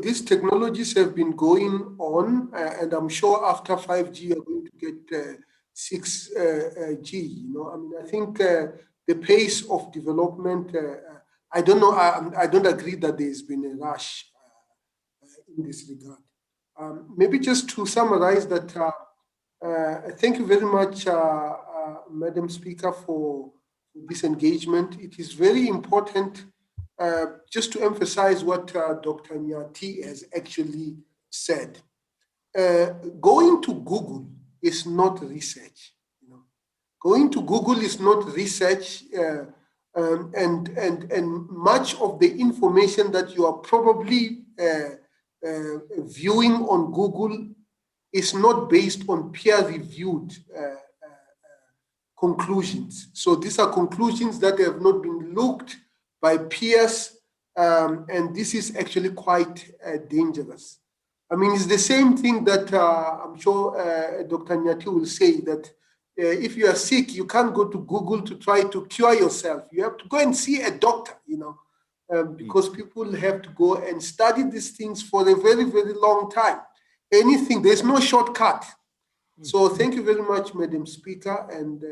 These technologies have been going on, and I'm sure after 5G you're going to get 6G. I think the pace of development, I don't know, I don't agree that there's been a rush in this regard. Maybe just to summarize that, thank you very much, Madam Speaker, for this engagement. It is very important just to emphasize what Dr. Nyati has actually said. Going to Google is not research. Going to Google is not research, and much of the information that you are probably viewing on Google is not based on peer-reviewed conclusions. So these are conclusions that have not been looked by peers, and this is actually quite dangerous. I mean, it's the same thing that I'm sure Dr. Nyati will say, that if you are sick, you can't go to Google to try to cure yourself. You have to go and see a doctor, because people have to go and study these things for a very, very long time. There's no shortcut. So thank you very much, Madam Speaker, and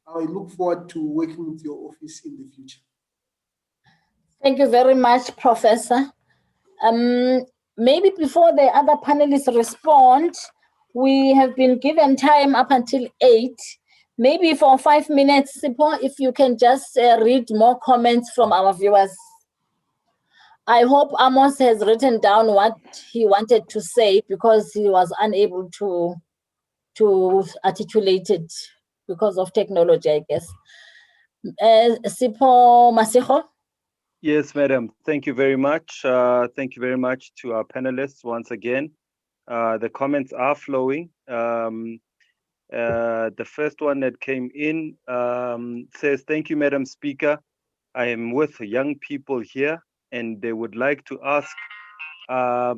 I look forward to working with your office in the future. Thank you very much, Professor. Maybe before the other panelists respond, we have been given time up until 8. Maybe for 5 minutes, Sipho, if you can just read more comments from our viewers. I hope Amos has written down what he wanted to say, because he was unable to articulate it because of technology, I guess. Sipho Masiho? Yes, madam. Thank you very much. Thank you very much to our panelists once again. The comments are flowing. The first one that came in says, "Thank you, Madam Speaker. I am with young people here, and they would like to ask Mr.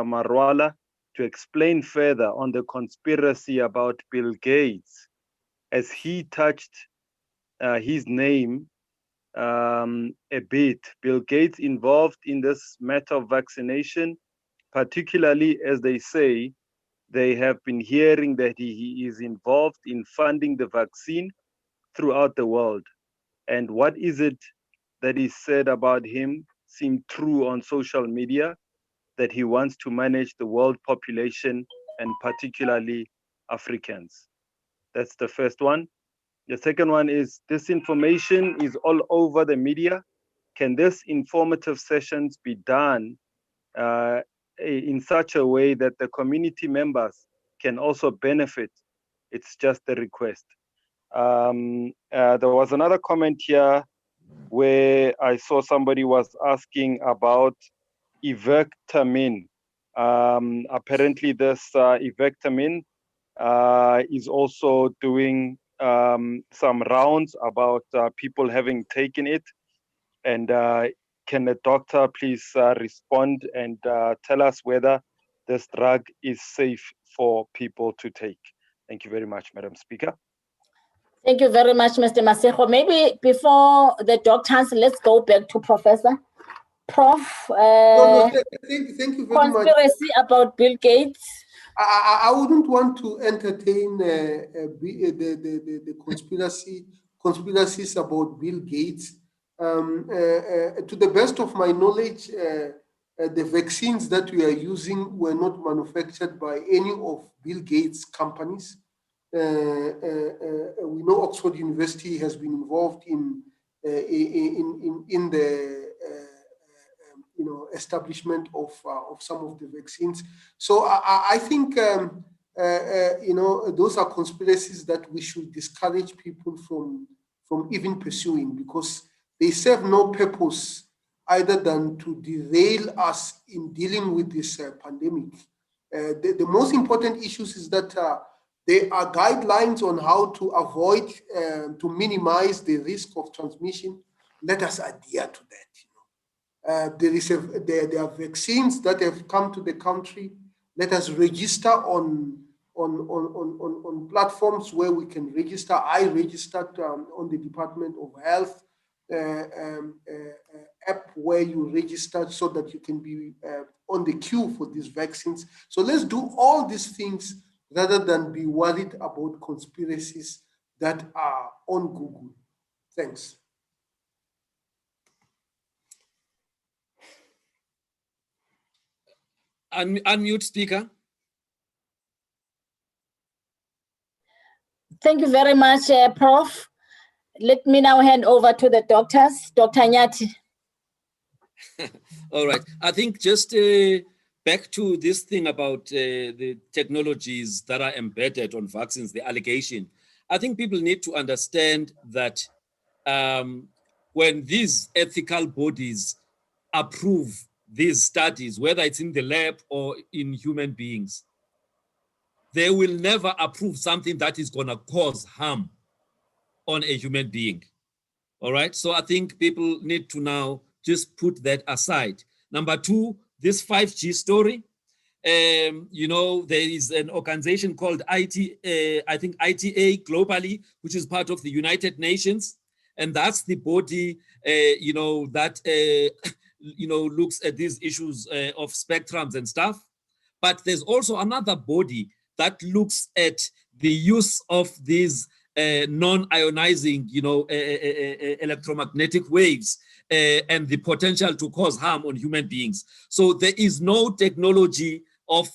Marwala to explain further on the conspiracy about Bill Gates, as he touched his name a bit. Bill Gates involved in this matter of vaccination, particularly as they say, they have been hearing that he is involved in funding the vaccine throughout the world. And what is it that is said about him seemed true on social media, that he wants to manage the world population and particularly Africans. That's the first one. The second one is this information is all over the media. Can this informative sessions be done in such a way that the community members can also benefit? It's just a request. There was another comment here where I saw somebody was asking about Ivectamin. Apparently this Ivectamin is also doing some rounds about people having taken it. And can the doctor please respond and tell us whether this drug is safe for people to take? Thank you very much, Madam Speaker. Thank you very much, Mr. Masejo. Maybe before the doctors, let's go back to Professor. Prof, thank you very much. Conspiracy about Bill Gates. I wouldn't want to entertain the conspiracies about Bill Gates. To the best of my knowledge, the vaccines that we are using were not manufactured by any of Bill Gates' companies. We know Oxford University has been involved in the establishment of some of the vaccines. So I think those are conspiracies that we should discourage people from even pursuing, because they serve no purpose other than to derail us in dealing with this pandemic. The most important issues is that there are guidelines on how to avoid, to minimize the risk of transmission. Let us adhere to that. There are vaccines that have come to the country. Let us register on platforms where we can register. I registered on the Department of Health app where you register so that you can be on the queue for these vaccines. So let's do all these things rather than be worried about conspiracies that are on Google. Thanks. Unmute speaker. Thank you very much, Prof. Let me now hand over to the doctors. Dr. Nyati. All right. I think just back to this thing about the technologies that are embedded on vaccines, the allegation. I think people need to understand that when these ethical bodies approve these studies, whether it's in the lab or in human beings, they will never approve something that is going to cause harm on a human being. All right. So I think people need to now just put that aside. Number two, this 5G story. There is an organization called ITA globally, which is part of the United Nations. And that's the body, that, looks at these issues of spectrums and stuff. But there's also another body that looks at the use of these non-ionizing, electromagnetic waves and the potential to cause harm on human beings. So there is no technology of,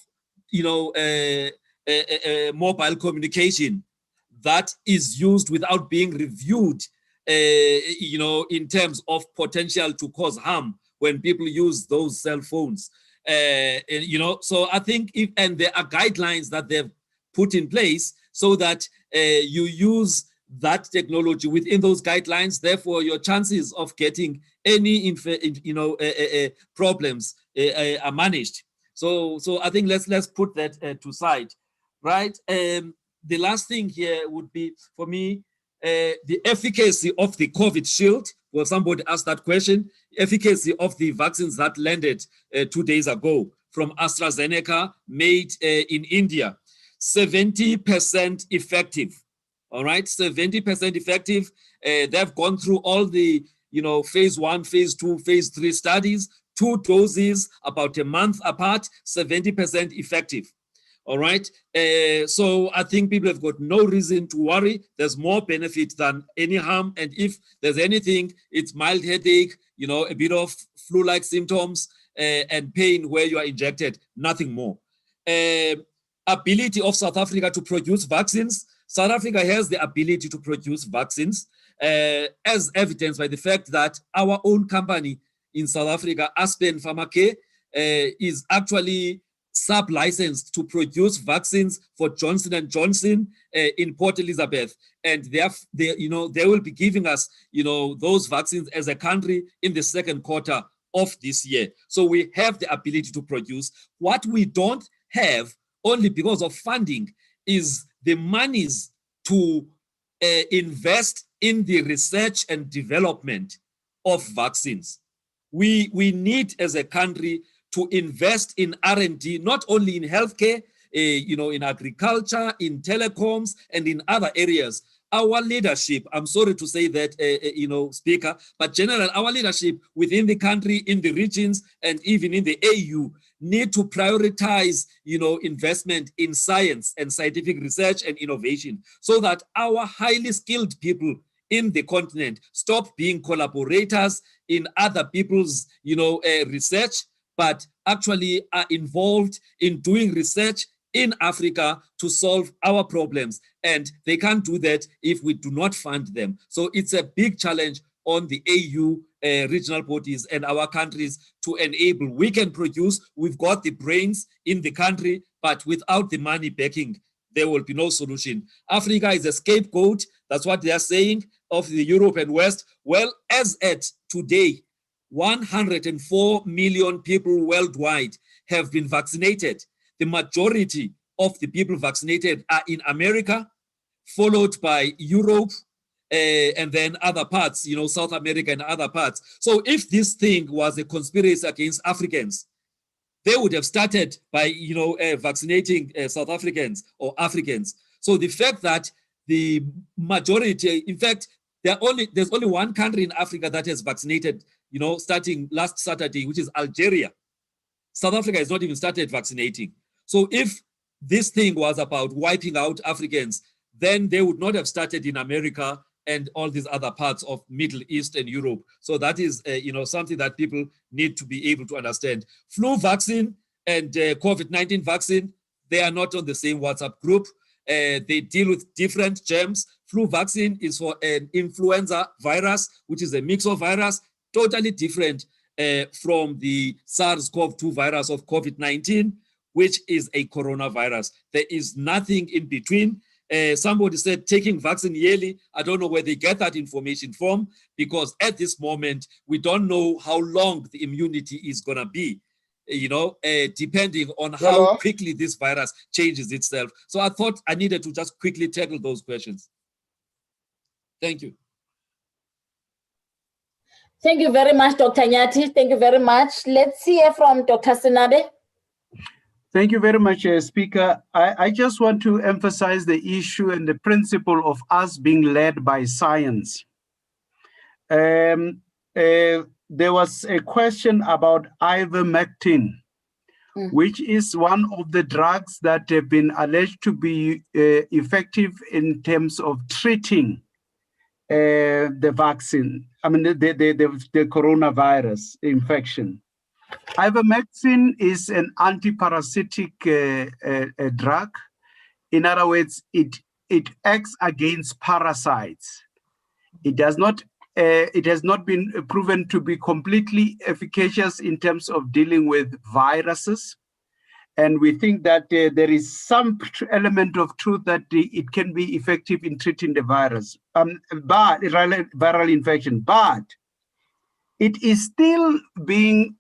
mobile communication that is used without being reviewed, in terms of potential to cause harm when people use those cell phones. So I think and there are guidelines that they've put in place so that you use that technology within those guidelines. Therefore, your chances of getting any problems are managed. So I think let's put that to side, right? The last thing here would be for me the efficacy of the COVID shield. Well, somebody asked that question. Efficacy of the vaccines that landed 2 days ago from AstraZeneca, made in India. 70% effective. All right, 70% effective. They've gone through all the, phase 1, phase 2, phase 3 studies, 2 doses about a month apart, 70% effective. All right. So I think people have got no reason to worry. There's more benefit than any harm. And if there's anything, it's mild headache, you know, a bit of flu-like symptoms and pain where you are injected, nothing more. Ability of South Africa to produce vaccines. South Africa has the ability to produce vaccines as evidenced by the fact that our own company in South Africa, Aspen Pharmacare, is actually sub-licensed to produce vaccines for Johnson & Johnson in Port Elizabeth. And they will be giving us, those vaccines as a country in the second quarter of this year. So we have the ability to produce. What we don't have, only because of funding, is the monies to invest in the research and development of vaccines. We need as a country to invest in R&D, not only in healthcare, in agriculture, in telecoms, and in other areas. Our leadership, I'm sorry to say that, Speaker, but general, our leadership within the country, in the regions, and even in the AU need to prioritize, investment in science and scientific research and innovation so that our highly skilled people in the continent stop being collaborators in other people's, research, but actually are involved in doing research in Africa to solve our problems. And they can't do that if we do not fund them. So it's a big challenge on the AU regional bodies and our countries to enable. We can produce, we've got the brains in the country, but without the money backing, there will be no solution. Africa is a scapegoat, that's what they are saying, of the Europe and West. Well, as at today, 104 million people worldwide have been vaccinated. The majority of the people vaccinated are in America, followed by Europe, and then other parts, South America and other parts. So if this thing was a conspiracy against Africans, they would have started by, vaccinating South Africans or Africans. So the fact that the majority, in fact, there's only one country in Africa that has vaccinated, starting last Saturday, which is Algeria. South Africa has not even started vaccinating. So if this thing was about wiping out Africans, then they would not have started in America and all these other parts of Middle East and Europe. So that is, something that people need to be able to understand. Flu vaccine and COVID-19 vaccine, they are not on the same WhatsApp group. They deal with different germs. Flu vaccine is for an influenza virus, which is a mix of virus, totally different from the SARS-CoV-2 virus of COVID-19, which is a coronavirus. There is nothing in between. Somebody said taking vaccine yearly. I don't know where they get that information from, because at this moment, we don't know how long the immunity is going to be, depending on how quickly this virus changes itself. So I thought I needed to just quickly tackle those questions. Thank you. Thank you very much, Dr. Nyati. Thank you very much. Let's hear from Dr. Sinabe. Thank you very much, Speaker. I just want to emphasize the issue and the principle of us being led by science. There was a question about ivermectin, which is one of the drugs that have been alleged to be effective in terms of treating the vaccine, the coronavirus infection. Ivermectin is an antiparasitic drug. In other words, it acts against parasites. It has not been proven to be completely efficacious in terms of dealing with viruses. And we think that there is some element of truth that it can be effective in treating the virus, viral infection, but it is still being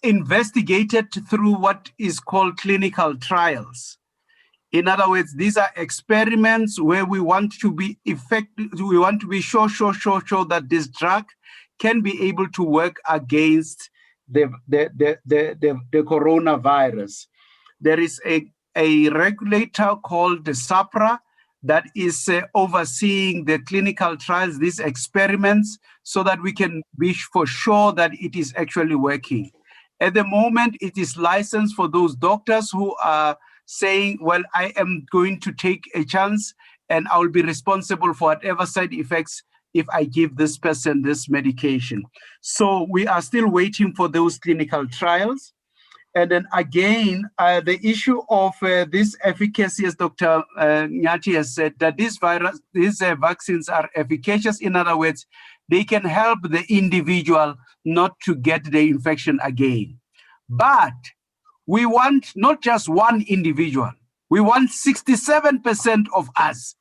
investigated through what is called clinical trials. In other words, these are experiments where we want to be effective. We want to be sure that this drug can be able to work against the coronavirus. There is a regulator called the SAPRA that is overseeing the clinical trials, these experiments, so that we can be for sure that it is actually working. At the moment, it is licensed for those doctors who are saying, well, I am going to take a chance and I will be responsible for whatever side effects if I give this person this medication. So we are still waiting for those clinical trials. And then again, the issue of this efficacy, as Dr. Nyati has said, that these vaccines are efficacious. In other words, they can help the individual not to get the infection again. But we want not just one individual, we want 67% of us.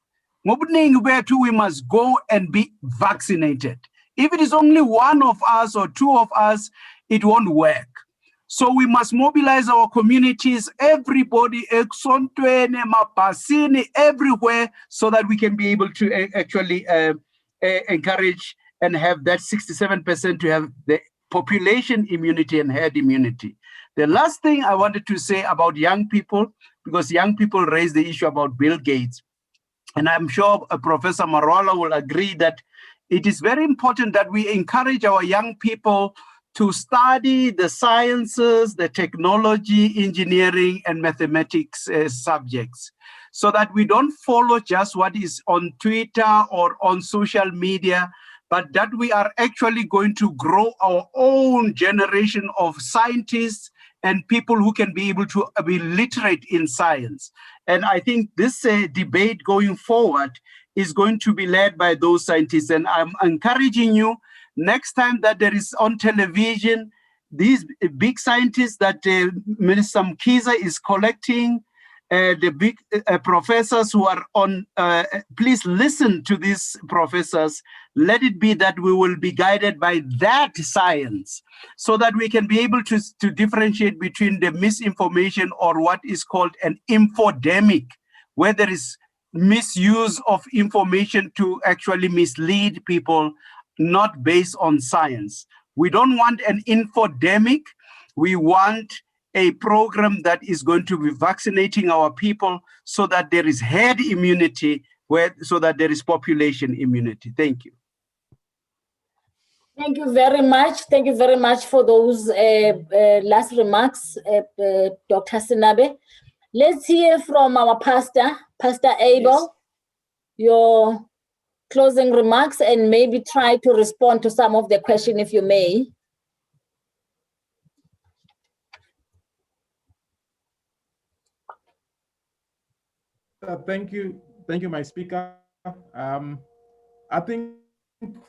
We must go and be vaccinated. If it is only one of us or two of us, it won't work. So we must mobilize our communities, everybody, everywhere, so that we can be able to actually encourage and have that 67% to have the population immunity and herd immunity. The last thing I wanted to say about young people, because young people raise the issue about Bill Gates, and I'm sure Professor Marola will agree that it is very important that we encourage our young people to study the sciences, the technology, engineering, and mathematics subjects, so that we don't follow just what is on Twitter or on social media, but that we are actually going to grow our own generation of scientists and people who can be able to be literate in science. And I think this debate going forward is going to be led by those scientists. And I'm encouraging you, next time that there is on television, these big scientists that Minister Mkiza is collecting, the big professors who are on, please listen to these professors. Let it be that we will be guided by that science, so that we can be able to differentiate between the misinformation or what is called an infodemic, where there is misuse of information to actually mislead people, not based on science. We don't want an infodemic. We want a program that is going to be vaccinating our people so that there is herd immunity, so that there is population immunity. Thank you. Thank you very much. Thank you very much for those last remarks, Dr. Sinabe. Let's hear from our pastor, Pastor Abel, yes, your closing remarks, and maybe try to respond to some of the question if you may. Thank you, my speaker. I think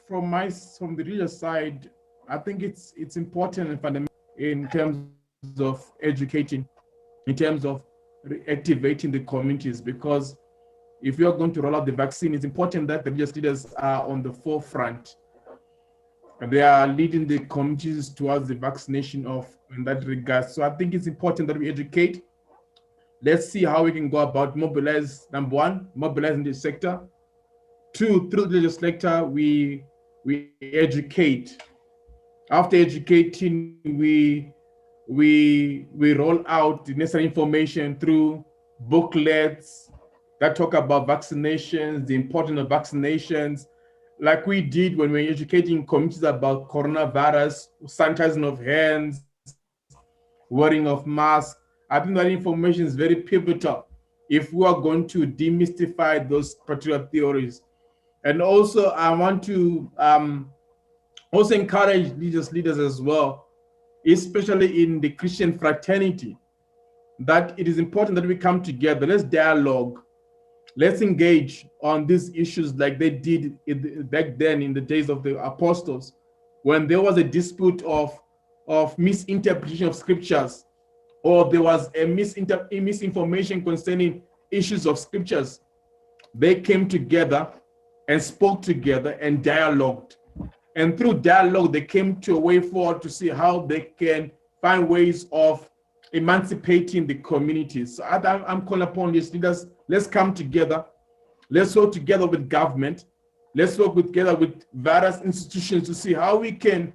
from the religious side, I think it's important and fundamental in terms of educating, in terms of reactivating the communities, because if you are going to roll out the vaccine, it's important that the religious leaders are on the forefront. And they are leading the communities towards the vaccination in that regard. So I think it's important that we educate. Let's see how we can go about mobilize. Number one, mobilizing the sector. Two, through the religious sector, we educate. After educating, we roll out the necessary information through booklets that talk about vaccinations, the importance of vaccinations, like we did when we were educating communities about coronavirus, sanitizing of hands, wearing of masks. I think that information is very pivotal if we are going to demystify those particular theories. And also, I want to also encourage religious leaders as well, especially in the Christian fraternity, that it is important that we come together. Let's dialogue. Let's engage on these issues like they did back then in the days of the apostles, when there was a dispute of misinterpretation of scriptures, or there was a misinformation concerning issues of scriptures. They came together and spoke together and dialogued. And through dialogue, they came to a way forward to see how they can find ways of emancipating the communities. So I'm calling upon these leaders, let's come together. Let's work together with government. Let's work together with various institutions to see how we can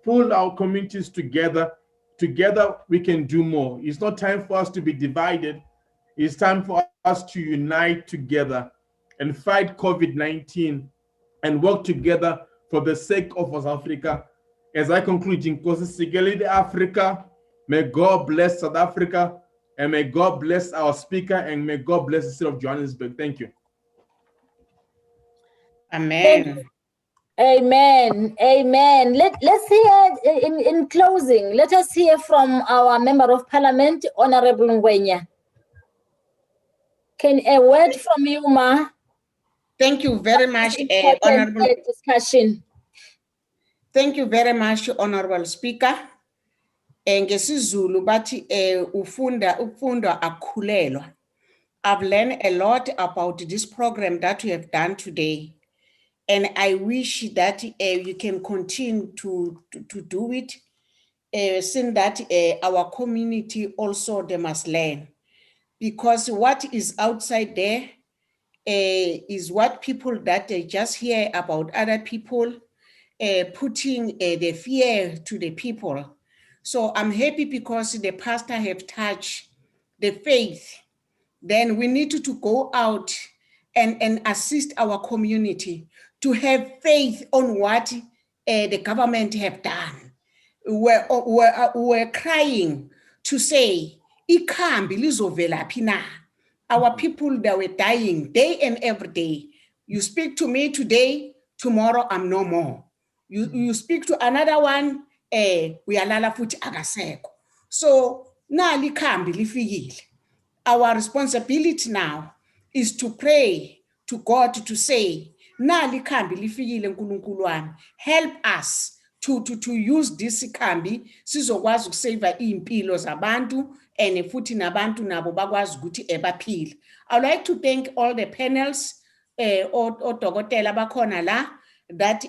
pull our communities together. Together, we can do more. It's not time for us to be divided. It's time for us to unite together and fight COVID-19 and work together for the sake of South Africa. As I conclude, Nkosi Sikelel Africa, may God bless South Africa, and may God bless our speaker, and may God bless the city of Johannesburg. Thank you. Amen. Amen. Amen. Let's hear, in closing, let us hear from our Member of Parliament, Honorable Ngwenya. Can a word from you, Ma? Thank you very much, Honorable. Discussion. Thank you very much, Honorable Speaker. NgesiZulu bathi ufunda akhulelwa. I've learned a lot about this program that we have done today. And I wish that you can continue to do it, seeing that our community also, they must learn. Because what is outside there is what people that they just hear about other people, putting the fear to the people. So I'm happy because the pastor have touched the faith. Then we need to go out and assist our community to have faith on what the government have done. We're crying to say, ikhambi lizovelaphi na? Our people that were dying day and every day. You speak to me today, tomorrow I'm no more. You speak to another one, uyalala futhi akasekho. So nali ikhambi lifikile. Our responsibility now is to pray to God to say, nali ikhambi lifikile nkulunkulu wami, help us to use this ikhambi sizokwazi ukusave impilo zabantu and futhi nabantu nabo bakwazi ukuthi baphile. I'd like to thank all the panels odokotela bakhona la that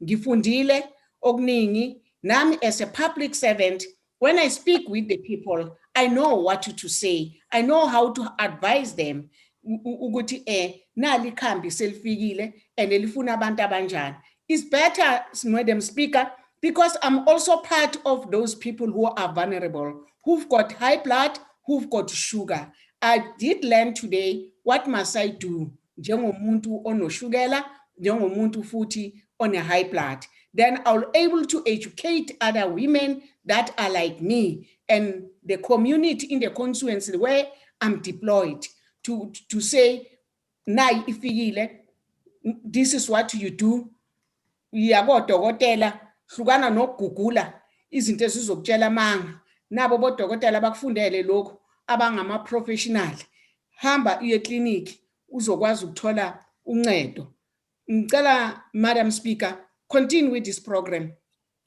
ngifundile okuningi nami as a public servant. When I speak with the people, I know what to say. I know how to advise them. Ukuthi nali ikhambi selifikile and elifuna abantu abanjani. It's better, Madam Speaker, because I'm also part of those people who are vulnerable, who've got high blood, who've got sugar. I did learn today, what must I do? Njengomuntu onoshukela, njengomuntu futhi on a high blood. Then I'll able to educate other women that are like me and the community in the constituency where I'm deployed to say, Nai ifikile, this is what you do. Dokotela, hlukana nokugugula, izinto ezizokutshela manga. Nabo bodokotela bakufundele lokho abangama professional. Hamba uye clinic uzokwazi ukuthola uncedo. Ngicela Madam Speaker, continue with this program.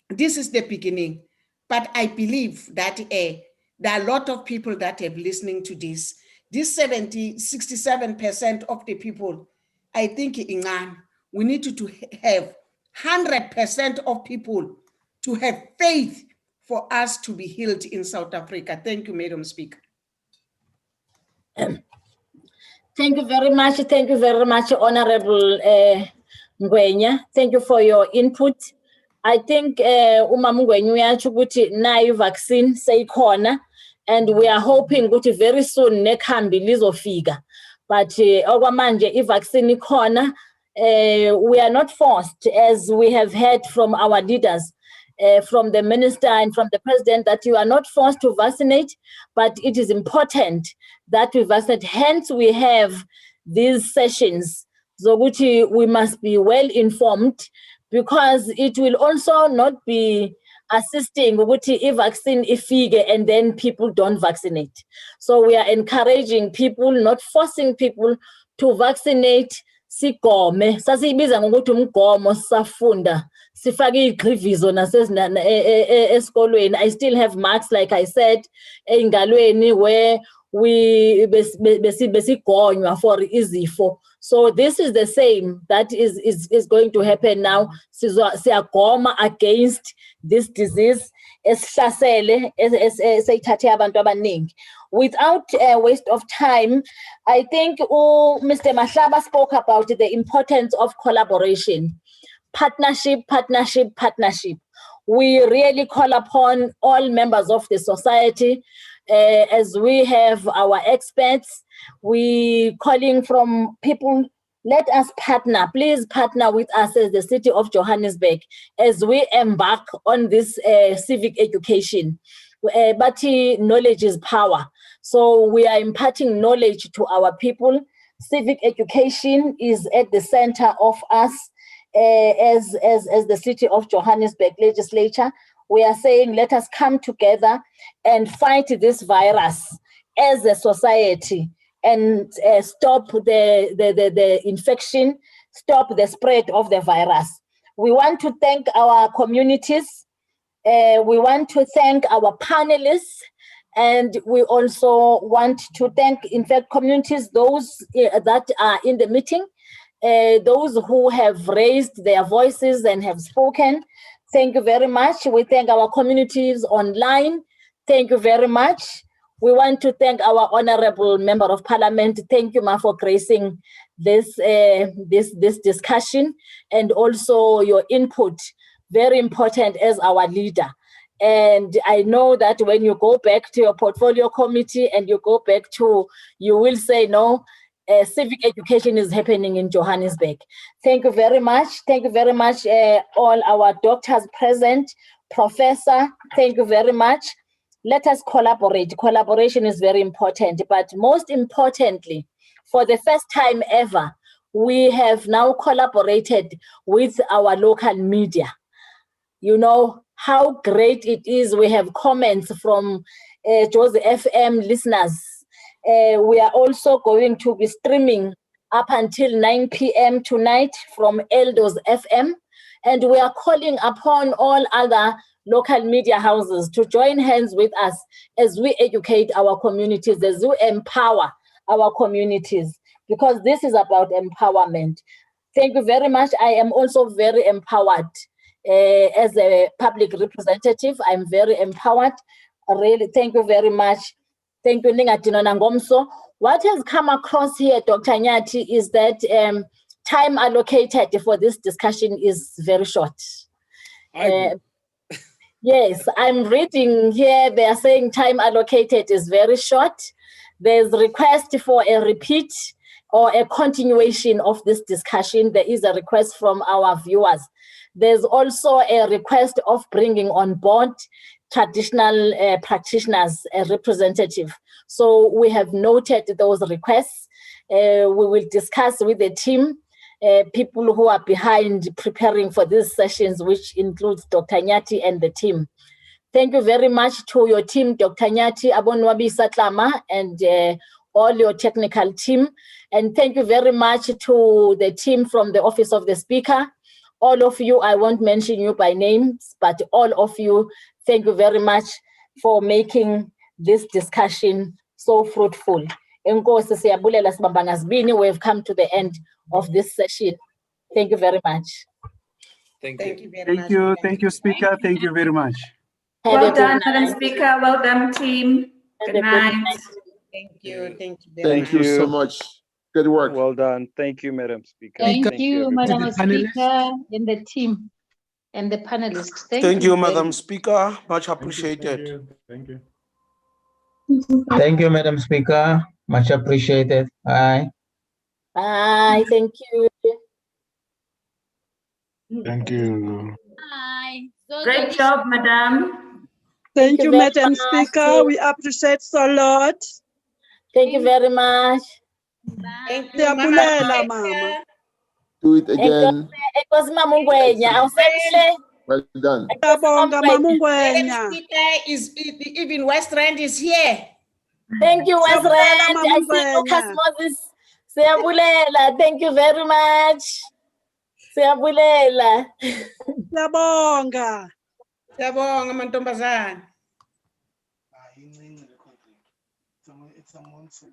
This is the beginning, but I believe that there are a lot of people that are listening to this. This 67% of the people, I think we need to have 100% of people to have faith for us to be healed in South Africa. Thank you, Madam Speaker. Thank you very much. Thank you very much, Honorable Ngwenya. Thank you for your input. I think Umama Ngwenya uyatsho ukuthi nayo vaccine seyikhona and we are hoping ukuthi very soon nekhambi lizofika. But okwamanje i-vaccine ikhona. We are not forced, as we have heard from our leaders, from the minister and from the president, that you are not forced to vaccinate, but it is important that we vaccinate. Hence, we have these sessions. So we must be well informed, because it will also not be assisting if vaccine ifike and then people don't vaccinate. So we are encouraging people, not forcing people to vaccinate. Sigome sasibiza ngokuthi umgomo safunda sifake igrivizo esikolweni. I still have marks, like I said, engalweni where we besigonywa for izifo. So this is the same that is going to happen now. Siyagoma against this disease esihlasele eseyithathe abantu abaningi. Without a waste of time, I think Mr. Mahlaba spoke about the importance of collaboration, partnership. We really call upon all members of the society as we have our experts, we calling from people, let us partner, please partner with us as the city of Johannesburg as we embark on this civic education. But knowledge is power. So we are imparting knowledge to our people. Civic education is at the center of us as the city of Johannesburg legislature. We are saying, let us come together and fight this virus as a society and stop the infection, stop the spread of the virus. We want to thank our communities. We want to thank our panelists. And we also want to thank, in fact, communities, those that are in the meeting, those who have raised their voices and have spoken. Thank you very much. We thank our communities online. Thank you very much. We want to thank our Honorable Member of Parliament. Thank you, Ma, for gracing this discussion and also your input. Very important as our leader. And I know that when you go back to your portfolio committee and you go back to, you will say, no, civic education is happening in Johannesburg. Thank you very much. Thank you very much, all our doctors present. Professor, thank you very much. Let us collaborate. Collaboration is very important, but most importantly, for the first time ever, we have now collaborated with our local media. You know how great it is. We have comments from Jozi FM listeners. We are also going to be streaming up until 9 p.m. tonight from Eldos FM. And we are calling upon all other local media houses to join hands with us as we educate our communities, as we empower our communities, because this is about empowerment. Thank you very much. I am also very empowered. As a public representative, I'm very empowered. Really, thank you very much. Thank you, Ningatino Nangomso. What has come across here, Dr. Nyati, is that time allocated for this discussion is very short. Yes, I'm reading here, they are saying time allocated is very short. There's request for a repeat or a continuation of this discussion. There is a request from our viewers. There's also a request of bringing on board traditional practitioners, a representative. So we have noted those requests. We will discuss with the team, people who are behind preparing for these sessions, which includes Dr. Nyati and the team. Thank you very much to your team, Dr. Nyati, Abonwabi Satlama, and all your technical team. And thank you very much to the team from the Office of the Speaker. All of you, I won't mention you by names, but all of you, thank you very much for making this discussion so fruitful. Enkosi siyabulela sibambana sibini. We have come to the end of this session. Thank you very much. Thank you. Thank you. Thank you, Speaker. Thank you very much. Well done, Madam Speaker. Well done, team. Good night. Thank you. Thank you very Thank much. you so much. Good work. Well done. Thank you, Madam Speaker. Thank you, Madam panelists. Speaker, and the team and the panelists. Thank you, very Madam much. Speaker. Much appreciated. Thank you. Thank you, Madam Speaker. Much appreciated. Bye. Bye. Thank you. Thank you. Bye. Great job, Madam. Thank you, very Madam much. Speaker. We appreciate so a lot. Thank you very much. Thank you, Siyabulela, Mama. Do it again. It was Mamungwenya. Well done. Siyabonga, Mama Madam Ngwenya. Speaker, even West Rand is here. Thank you, West Siyabulela, Rand. Mama I see Lucas Ngwenya. Moses. Siyabulela. Thank you very much. Siyabulela. Siyabonga. Siyabonga, mantombazana. It's a monster.